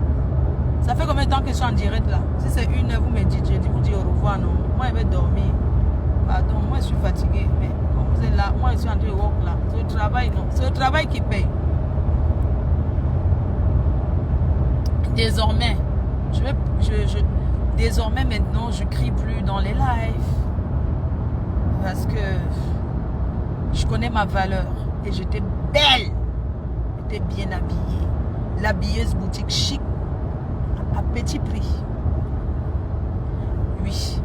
Ça fait combien de temps que je suis en direct là? Si c'est une heure, vous me dites, je vous dis au revoir, non? Moi, je vais dormir. Pardon, moi, je suis fatiguée. Mais quand vous êtes là, moi, je suis en train de work là. C'est le travail, non? C'est le travail qui paye. Désormais, désormais maintenant, je crie plus dans les lives. Parce que je connais ma valeur. Et j'étais belle. J'étais bien habillée. L'habilleuse boutique chic. À petit prix. Oui.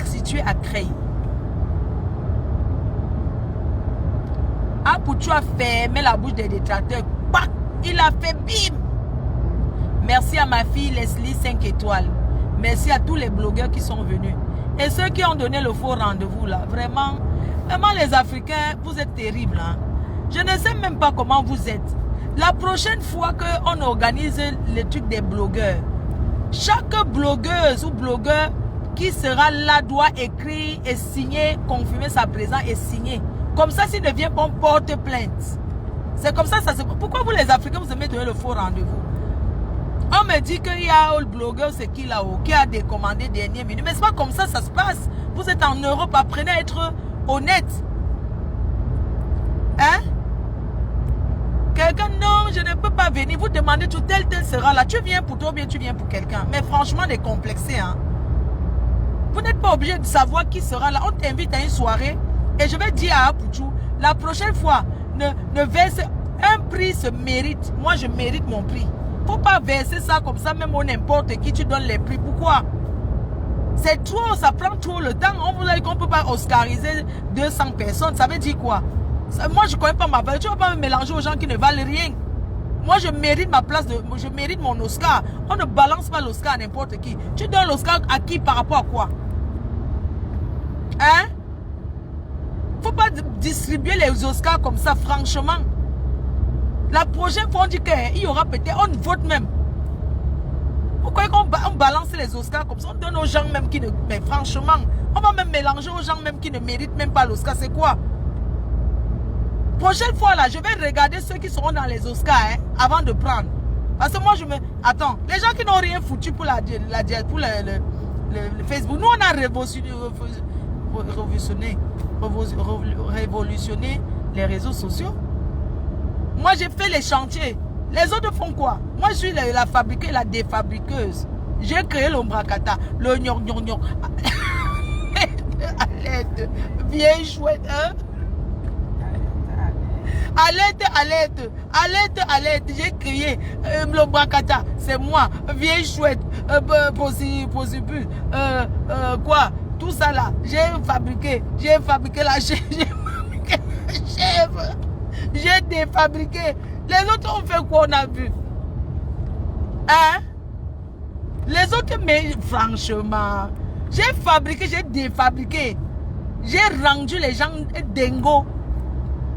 Situé à Creil. Apoutou a fermé la bouche des détracteurs. Pac! Il a fait bim. Merci à ma fille Leslie 5 étoiles. Merci à tous les blogueurs qui sont venus. Et ceux qui ont donné le faux rendez-vous là. Vraiment, vraiment les Africains, vous êtes terribles. Hein? Je ne sais même pas comment vous êtes. La prochaine fois qu'on organise le truc des blogueurs, chaque blogueuse ou blogueur qui sera là doit écrire et signer, confirmer sa présence et signer. Comme ça, s'il ne vient pas, on porte plainte. C'est comme ça, ça se passe. Pourquoi vous les Africains, vous aimez donner le faux rendez-vous? On me dit qu'il y a un blogueur, c'est qui là-haut, qui a décommandé dernière minute. Mais c'est pas comme ça, ça se passe. Vous êtes en Europe, apprenez à être honnête. Hein? Quelqu'un, non, je ne peux pas venir. Vous demandez tout tel sera là. Tu viens pour toi ou bien tu viens pour quelqu'un. Mais franchement, décomplexé, hein. Vous n'êtes pas obligé de savoir qui sera là. On t'invite à une soirée et je vais dire à Apoutou, la prochaine fois, ne verse un prix se mérite. Moi, je mérite mon prix. Faut pas verser ça comme ça, même au n'importe qui, tu donnes les prix. Pourquoi? C'est trop, ça prend trop le temps. On vous a dit qu'on ne peut pas oscariser 200 personnes. Ça veut dire quoi? Moi, je ne connais pas ma valeur. Tu ne vas pas me mélanger aux gens qui ne valent rien. Moi, je mérite ma place, je mérite mon Oscar. On ne balance pas l'Oscar à n'importe qui. Tu donnes l'Oscar à qui par rapport à quoi? Hein? Faut pas distribuer les Oscars comme ça, franchement. La prochaine fois, on dit qu'il y aura peut-être, on vote même. Pourquoi on balance les Oscars comme ça? On donne aux gens même qui ne... Mais franchement, on va même mélanger aux gens même qui ne méritent même pas l'Oscar. C'est quoi? Prochaine fois là, je vais regarder ceux qui seront dans les Oscars hein, avant de prendre. Parce que moi je me... Attends, les gens qui n'ont rien foutu pour le Facebook, nous on a révolutionné les réseaux sociaux. Moi j'ai fait les chantiers. Les autres font quoi? Moi je suis la fabriquée, la défabriqueuse. J'ai créé l'ombracata, le gnon. Alerte, vieille chouette, hein? Alerte, j'ai crié l'ombracata, c'est moi, vieille chouette, possible, quoi, tout ça là, j'ai fabriqué la chèvre, j'ai défabriqué. Les autres ont fait quoi, on a vu? Hein? Les autres, mais franchement, j'ai fabriqué, j'ai défabriqué, j'ai rendu les gens dingo.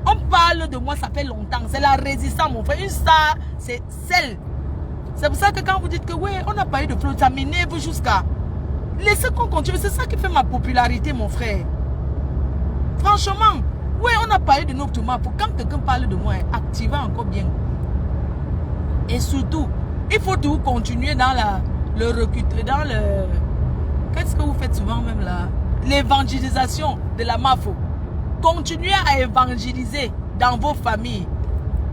On parle de moi, ça fait longtemps. C'est la résistance, mon frère. Une star, c'est celle. C'est pour ça que quand vous dites que oui, on n'a pas eu de flow, ça m'énerve jusqu'à... Laissez qu'on continue. C'est ça qui fait ma popularité, mon frère. Franchement, oui, on n'a pas eu de Nocturma. Pour quand quelqu'un parle de moi, activez encore bien. Et surtout, il faut tout continuer dans le recul, dans le... Qu'est-ce que vous faites souvent même là? L'évangélisation de la MAFO. Continuez à évangéliser dans vos familles,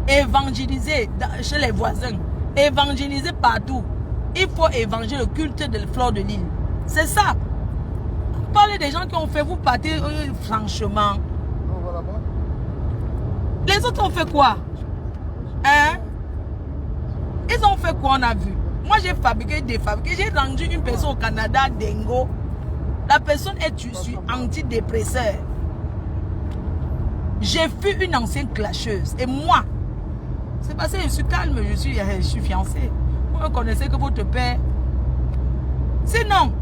évangéliser chez les voisins, évangéliser partout. Il faut évangéliser le culte de Fleur de Lys. C'est ça. Parlez des gens qui ont fait, vous partez franchement. Les autres ont fait quoi? Hein? Ils ont fait quoi, on a vu? Moi j'ai fabriqué, défabriqué. J'ai rendu une personne au Canada, dingo. La personne est sur antidépresseur. J'ai fui une ancienne clasheuse. Et moi, c'est parce que je suis calme, je suis fiancée. Vous connaissez que votre père. Sinon,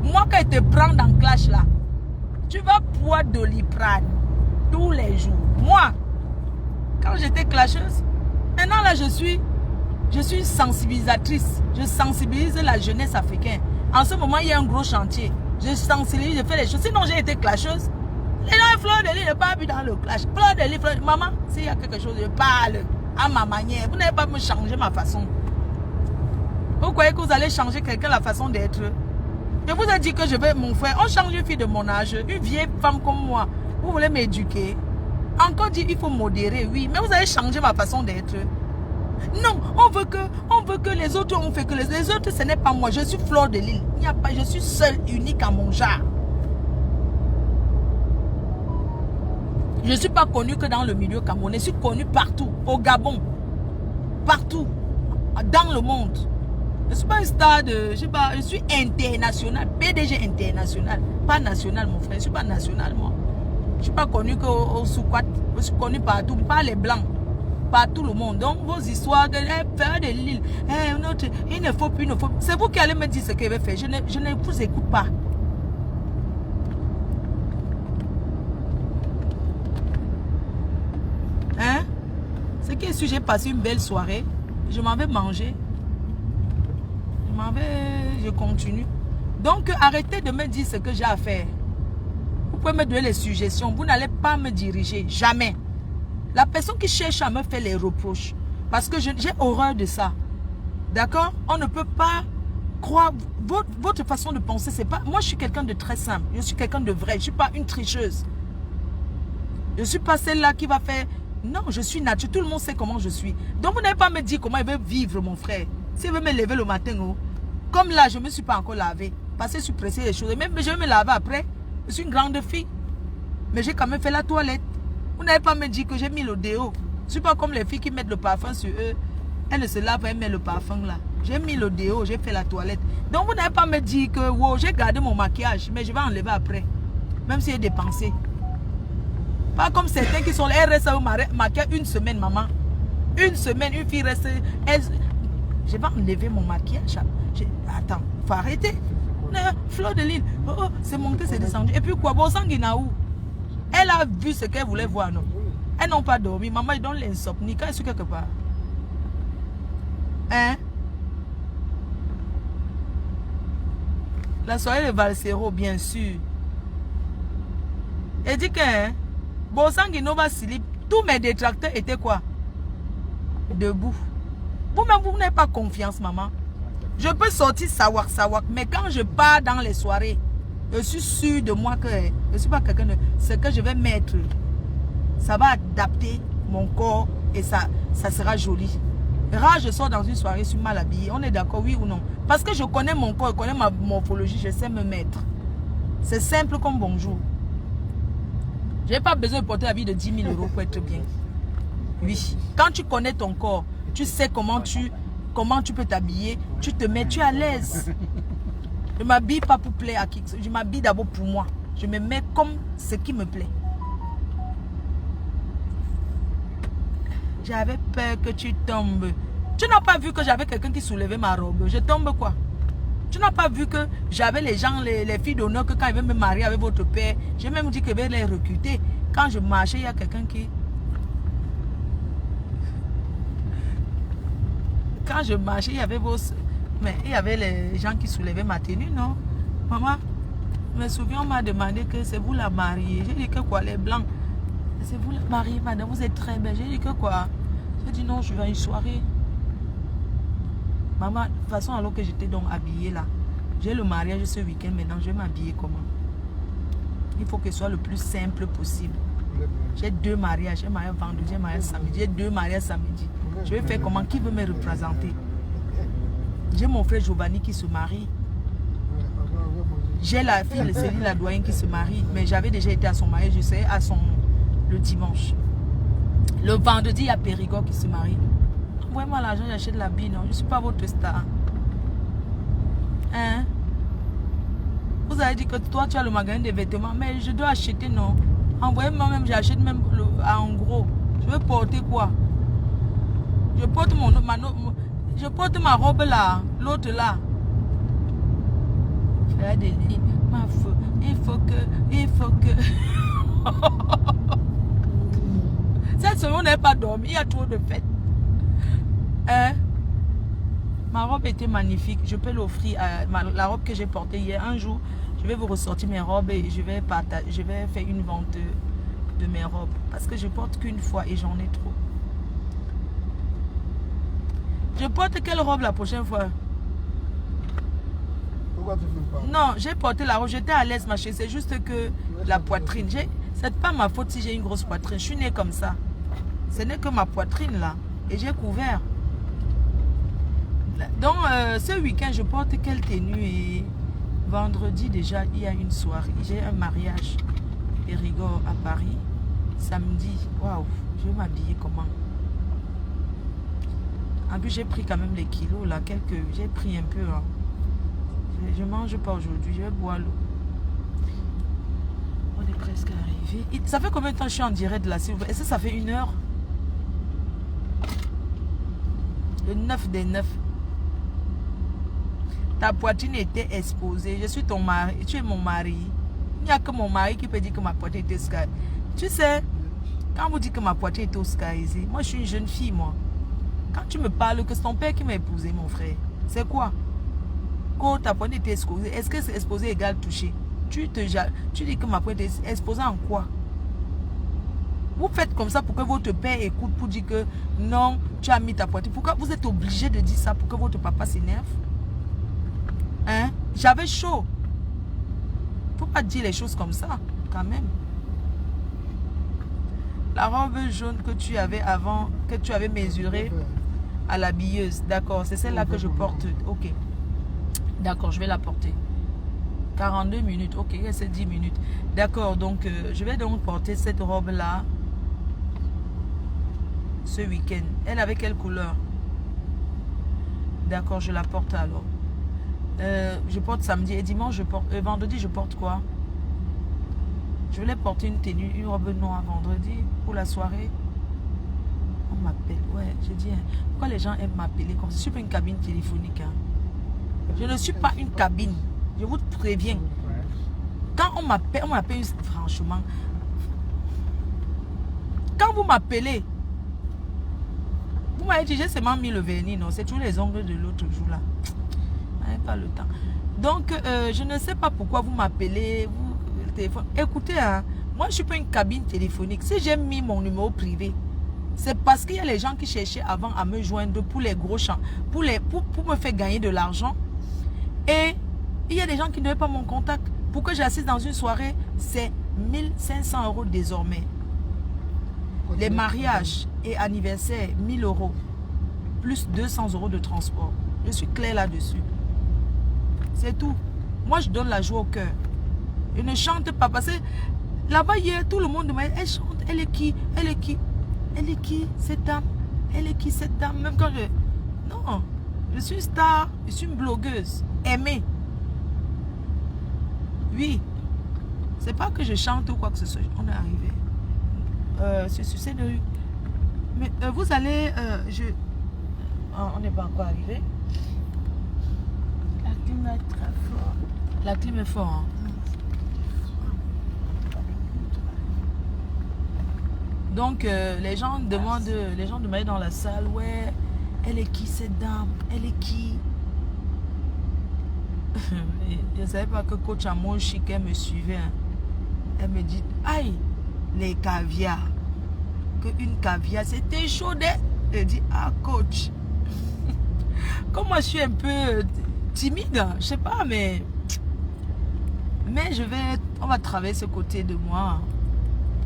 moi quand il te prend dans clash là, tu vas boire Doliprane tous les jours. Moi, quand j'étais clasheuse, maintenant là je suis sensibilisatrice. Je sensibilise la jeunesse africaine. En ce moment, il y a un gros chantier. Je sensibilise, je fais les choses. Sinon, j'ai été clasheuse. Les gens, Fleur de Lys, ne pas vu dans le clash. Fleur de Lys, maman, s'il y a quelque chose, je parle à ma manière. Vous n'allez pas me changer ma façon. Vous croyez que vous allez changer quelqu'un la façon d'être? Je vous ai dit que je vais, mon frère, on change une fille de mon âge, une vieille femme comme moi. Vous voulez m'éduquer? Encore dit, il faut modérer, oui, mais vous allez changer ma façon d'être. Non, on veut que les autres ont fait que les autres, ce n'est pas moi. Je suis Fleur de Lys. Il n'y a pas, je suis seule, unique à mon genre. Je ne suis pas connue que dans le milieu camerounais. Je suis connue partout. Au Gabon. Partout. Dans le monde. Je ne suis pas une star de... Je suis international. PDG international. Pas national, mon frère. Je ne suis pas national, moi. Je ne suis pas connue qu'au Soukwat. Je suis connue partout. Pas les blancs. Partout le monde. Donc, vos histoires de faire de l'île. Il ne faut plus, C'est vous qui allez me dire ce qu'il veut faire. Je ne vous écoute pas. Hein? Ce qui est sûr, j'ai passé une belle soirée. Je m'en vais manger. Je continue. Donc, arrêtez de me dire ce que j'ai à faire. Vous pouvez me donner les suggestions. Vous n'allez pas me diriger. Jamais. La personne qui cherche à me faire les reproches. Parce que j'ai horreur de ça. D'accord? On ne peut pas croire. Votre façon de penser, c'est pas... Moi, je suis quelqu'un de très simple. Je suis quelqu'un de vrai. Je ne suis pas une tricheuse. Je ne suis pas celle-là qui va faire... Non, je suis naturelle. Tout le monde sait comment je suis. Donc, vous n'allez pas me dire comment il veut vivre, mon frère. S'il veut me lever le matin, oh, comme là, je ne me suis pas encore lavé. Parce que je suis pressée des choses. Même je vais me laver après. Je suis une grande fille. Mais j'ai quand même fait la toilette. Vous n'allez pas me dire que j'ai mis le déo. Je ne suis pas comme les filles qui mettent le parfum sur eux. Elles ne se lavent, elles mettent le parfum là. J'ai mis le déo, j'ai fait la toilette. Donc, vous n'allez pas me dire que wow, j'ai gardé mon maquillage. Mais je vais enlever après. Même si j'ai dépensé. Pas comme certains qui sont là, elles restent maquillées une semaine, maman. Une semaine, une fille reste... Je vais enlever mon maquillage. Attends, il faut arrêter. Fleur de Lille, oh, c'est monté, c'est descendu. Et puis quoi, Bosangina où? Elle a vu ce qu'elle voulait voir, non? Elles n'ont pas dormi. Maman, ils donnent l'insomnie. Quand elles sont quelque part. Hein? La soirée de Valsero, bien sûr. Elle dit que, hein, Bosangino va slip. Tous mes détracteurs étaient quoi? Debout. Vous-même, vous n'avez pas confiance, maman. Je peux sortir sawak, mais quand je pars dans les soirées, je suis sûre de moi que je ne suis pas quelqu'un de... Ce que je vais mettre, ça va adapter mon corps et ça sera joli. Rare, je sors dans une soirée, je suis mal habillée. On est d'accord, oui ou non? Parce que je connais mon corps, je connais ma morphologie, je sais me mettre. C'est simple comme bonjour. Je n'ai pas besoin de porter la vie de 10 000 € pour être bien. Oui. Quand tu connais ton corps, tu sais comment tu peux t'habiller, tu te mets, tu es à l'aise. Je ne m'habille pas pour plaire à qui que ce soit. Je m'habille d'abord pour moi. Je me mets comme ce qui me plaît. J'avais peur que tu tombes. Tu n'as pas vu que j'avais quelqu'un qui soulevait ma robe. Je tombe quoi? Tu n'as pas vu que j'avais les gens, les filles d'honneur, que quand ils veulent me marier avec votre père, j'ai même dit que je vais les recruter. Quand je marchais, il y a quelqu'un qui... Quand je marchais, il y avait vos... Mais il y avait les gens qui soulevaient ma tenue, non? Maman, je me souviens, on m'a demandé que c'est vous la mariée. J'ai dit que quoi, les blancs? C'est vous la mariée, madame, vous êtes très belle. J'ai dit que quoi? J'ai dit non, je vais à une soirée. Maman, de toute façon, alors que j'étais donc habillée là, j'ai le mariage ce week-end, maintenant je vais m'habiller comment? Il faut que ce soit le plus simple possible. J'ai 2 mariages, j'ai mariage vendredi, j'ai mariage samedi, j'ai 2 mariages samedi. Je vais faire comment? Qui veut me représenter? J'ai mon frère Giovanni qui se marie. J'ai la fille, Céline la doyenne qui se marie. Mais j'avais déjà été à son mariage, je sais, le dimanche. Le vendredi, il y a Périgord qui se marie. Envoyez-moi l'argent, j'achète la bille, non? Je ne suis pas votre star. Hein? Vous avez dit que toi, tu as le magasin de vêtements, mais je dois acheter, non? Envoyez-moi même, j'achète même en gros. Je veux porter quoi? Je porte je porte ma robe là, l'autre là. Faire des lits, ma feu, il faut que. Cette semaine, on n'est pas dormi, il y a trop de fêtes. Hein? Ma robe était magnifique, je peux l'offrir à la robe que j'ai portée hier. Un jour, je vais vous ressortir mes robes et je vais faire une vente de mes robes. Parce que je porte qu'une fois et j'en ai trop. Je porte quelle robe la prochaine fois? Pourquoi tu ne fais pas? Non, j'ai porté la robe, j'étais à l'aise, ma chérie. C'est juste que la poitrine. C'est pas ma faute si j'ai une grosse poitrine. Je suis née comme ça. Ce n'est que ma poitrine là. Et j'ai couvert. Donc, ce week-end, je porte quelle tenue? Et vendredi, déjà, il y a une soirée. J'ai un mariage Périgord à Paris. Samedi, waouh, je vais m'habiller comment? En plus, j'ai pris quand même les kilos là. J'ai pris un peu. Hein. Je ne mange pas aujourd'hui. Je vais boire l'eau. On est presque arrivé. Ça fait combien de temps que je suis en direct là? Est-ce que ça fait 1 heure? Le 9 des 9. Ta poitrine était exposée. Je suis ton mari. Tu es mon mari. Il n'y a que mon mari qui peut dire que ma poitrine était sky. Tu sais, quand vous dites que ma poitrine est oscarisée, moi je suis une jeune fille, moi. Quand tu me parles que c'est ton père qui m'a épousé, mon frère, c'est quoi? Quand ta poitrine était exposée, est-ce que c'est exposé égale touché? Tu dis que ma poitrine est exposée en quoi? Vous faites comme ça pour que votre père écoute, pour dire que non, tu as mis ta poitrine. Pourquoi vous êtes obligé de dire ça pour que votre papa s'énerve? Hein? J'avais chaud. Faut pas dire les choses comme ça, quand même. La robe jaune que tu avais avant, que tu avais mesurée à l'habilleuse, d'accord, c'est celle-là que je porte. Ok. D'accord, je vais la porter. 42 minutes, ok, c'est 10 minutes. D'accord, donc je vais donc porter cette robe-là ce week-end. Elle avait quelle couleur? D'accord, je la porte alors. Je porte samedi et dimanche, je porte, vendredi, je porte quoi? Je voulais porter une tenue, une robe noire vendredi pour la soirée. m'appelle. Ouais, je dis, hein, pourquoi les gens aiment m'appeler comme ça? Je ne suis pas une cabine téléphonique. Hein. Je ne suis pas une cabine. Je vous préviens. Quand on m'appelle franchement. Quand vous m'appelez, vous m'avez dit, j'ai seulement mis le vernis, non? C'est tous les ongles de l'autre jour là. Je n'avais pas le temps. Donc, je ne sais pas pourquoi vous m'appelez, le téléphone. Écoutez, hein, moi, je ne suis pas une cabine téléphonique. Si j'ai mis mon numéro privé, c'est parce qu'il y a les gens qui cherchaient avant à me joindre pour les gros champs, pour me faire gagner de l'argent. Et il y a des gens qui ne veulent pas mon contact. Pour que j'assiste dans une soirée, c'est 1500 € désormais. Les mariages et anniversaires, 1000 €. Plus 200 € de transport. Je suis claire là-dessus. C'est tout. Moi, je donne la joie au cœur. Je ne chante pas parce que là-bas, hier, tout le monde m'a dit, elle chante, elle est qui? Elle est qui? Elle est qui cette dame? Elle est qui cette dame? Même quand je... Non, je suis une star, je suis une blogueuse, aimée. Oui, c'est pas que je chante ou quoi que ce soit. On est arrivé. C'est de rue. Mais vous allez... on n'est pas encore arrivé. La clim est très forte. La clim est forte. Hein? Donc, les gens demandent dans la salle, ouais, elle est qui cette dame? Elle est qui? Je ne savais pas que coach Amon Chic, elle me suivait. Hein. Elle me dit, aïe, les caviars. Que une caviar, c'était chaud. Elle dit, ah coach. Comme moi, je suis un peu timide, hein, je sais pas, mais on va travailler ce côté de moi.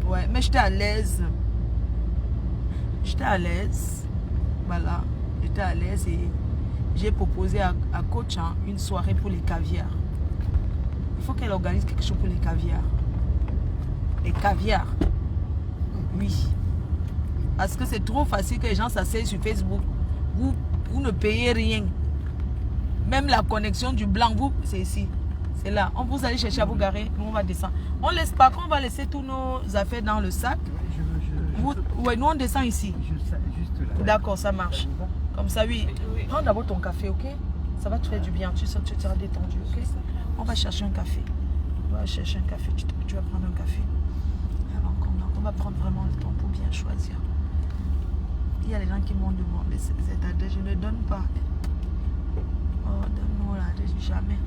Ouais, mais j'étais à l'aise. J'étais à l'aise. Voilà. J'étais à l'aise et j'ai proposé à coach hein, une soirée pour les caviars. Il faut qu'elle organise quelque chose pour les caviars. Les caviars. Oui. Parce que c'est trop facile que les gens s'asseyent sur Facebook. Vous ne payez rien. Même la connexion du blanc, c'est ici. C'est là. Vous allez chercher à vous garer. Nous, on va descendre. On laisse pas qu'on va laisser tous nos affaires dans le sac. Oui, nous, on descend ici. Juste là. D'accord, ça marche. Comme ça, oui. Prends d'abord ton café, ok? Ça va te faire du bien. Tu seras détendu, ok? On va chercher un café. On va chercher un café. Tu vas prendre un café. On va prendre vraiment le temps pour bien choisir. Il y a des gens qui m'ont demandé cette adresse. Je ne donne pas. Oh, donne-nous l'adresse. Jamais.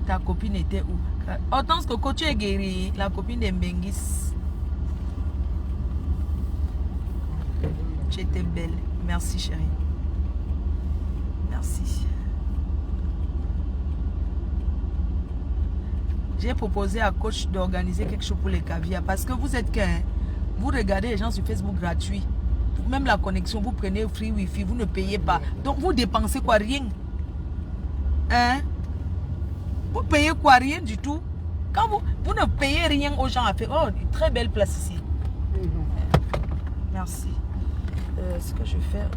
Ta copine était où? Autant que quand tu es guéri, la copine de Mbengis. Tu étais belle. Merci chérie. Merci. J'ai proposé à coach d'organiser quelque chose pour les caviars. Parce que vous êtes qu'un... Vous regardez les gens sur Facebook gratuit. Même la connexion, vous prenez free wifi, vous ne payez pas. Donc vous dépensez quoi? Rien. Hein? Vous payez quoi? Rien du tout. Quand vous ne payez rien aux gens à faire. Oh, une très belle place ici. Merci. Ce que je vais faire,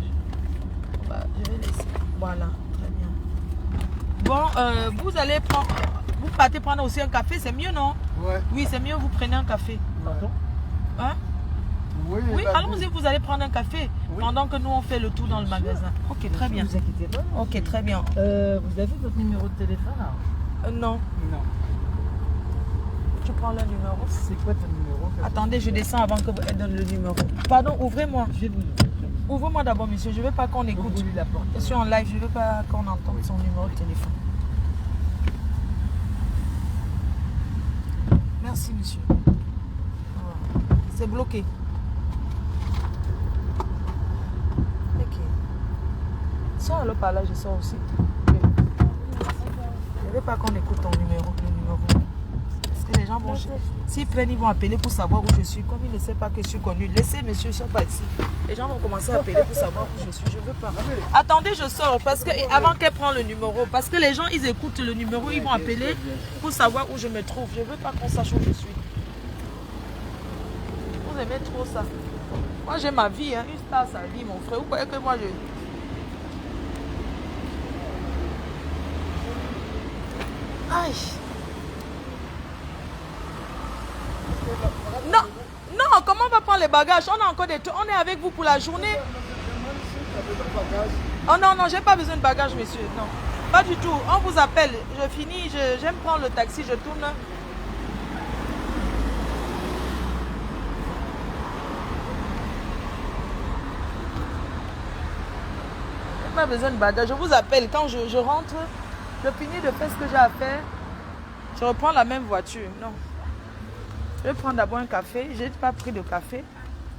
je vais laisser. Voilà, très bien. Bon, vous allez prendre. Vous partez prendre aussi un café, c'est mieux, non? Ouais. Oui, c'est mieux, vous prenez un café. Pardon? Hein? Oui, allons-y, vous allez prendre un café pendant que nous on fait le tour dans le magasin. Ok, très bien. Ne vous inquiétez pas. Ok, très bien. Vous avez votre numéro de téléphone là? Non. Non. Tu prends le numéro. C'est quoi ton numéro? Attendez, je descends avant que vous donne le numéro. Pardon, ouvrez-moi. Je vais vous ouvrir. Ouvrez-moi d'abord, monsieur. Je ne veux pas qu'on écoute. Vous lui la porte. Je suis en live, je ne veux pas qu'on entende son numéro de téléphone. Merci, monsieur. C'est bloqué. Ok. Sors alors par là, je sors aussi. Je ne veux pas qu'on écoute ton numéro, le numéro. Parce que les gens vont... S'ils prennent, ils vont appeler pour savoir où je suis. Comme ils ne savent pas que je suis connu. Laissez monsieur, je ne suis pas ici. Les gens vont commencer à appeler pour savoir où je suis. Je ne veux pas. Attendez, je sors. Parce que avant qu'elle prenne le numéro. Parce que les gens, ils écoutent le numéro. Ils vont appeler pour savoir où je me trouve. Je ne veux pas qu'on sache où je suis. Vous aimez trop ça. Moi, j'ai ma vie. Hein. Une star, sa vie, mon frère. Vous croyez que moi, je... Aïe. Non, les bagages. On a encore des trucs. On est avec vous pour la journée. Oh non, non, j'ai pas besoin de bagages, monsieur. Non, pas du tout. On vous appelle. Je finis. J'aime prendre le taxi. Je tourne. J'ai pas besoin de bagages. Je vous appelle. Quand je rentre, je finis de faire ce que j'ai à faire. Je reprends la même voiture. Non. Je vais prendre d'abord un café. Je n'ai pas pris de café.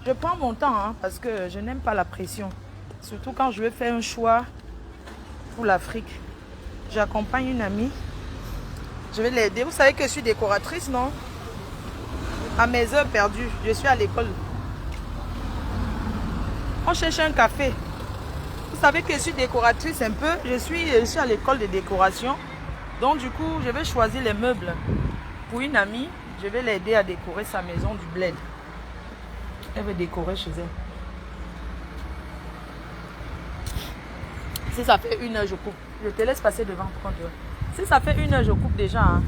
Je prends mon temps hein, parce que je n'aime pas la pression. Surtout quand je vais faire un choix pour l'Afrique. J'accompagne une amie. Je vais l'aider. Vous savez que je suis décoratrice, non? À mes heures perdues, je suis à l'école. On cherche un café. Vous savez que je suis décoratrice un peu. Je suis à l'école de décoration. Donc du coup, je vais choisir les meubles pour une amie. Je vais l'aider à décorer sa maison du bled. Elle veut décorer chez elle. Si ça fait 1 heure, je coupe. Je te laisse passer devant pour qu'on te voit. Si ça fait 1 heure, je coupe déjà. Hein.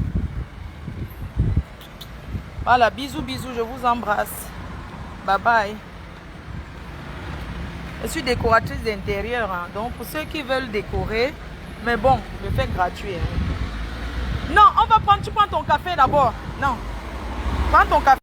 Voilà, bisous, bisous, je vous embrasse. Bye bye. Je suis décoratrice d'intérieur. Hein. Donc pour ceux qui veulent décorer, mais bon, je fais gratuit. Hein. Non, on va prendre, tu prends ton café d'abord. Non, prends ton café.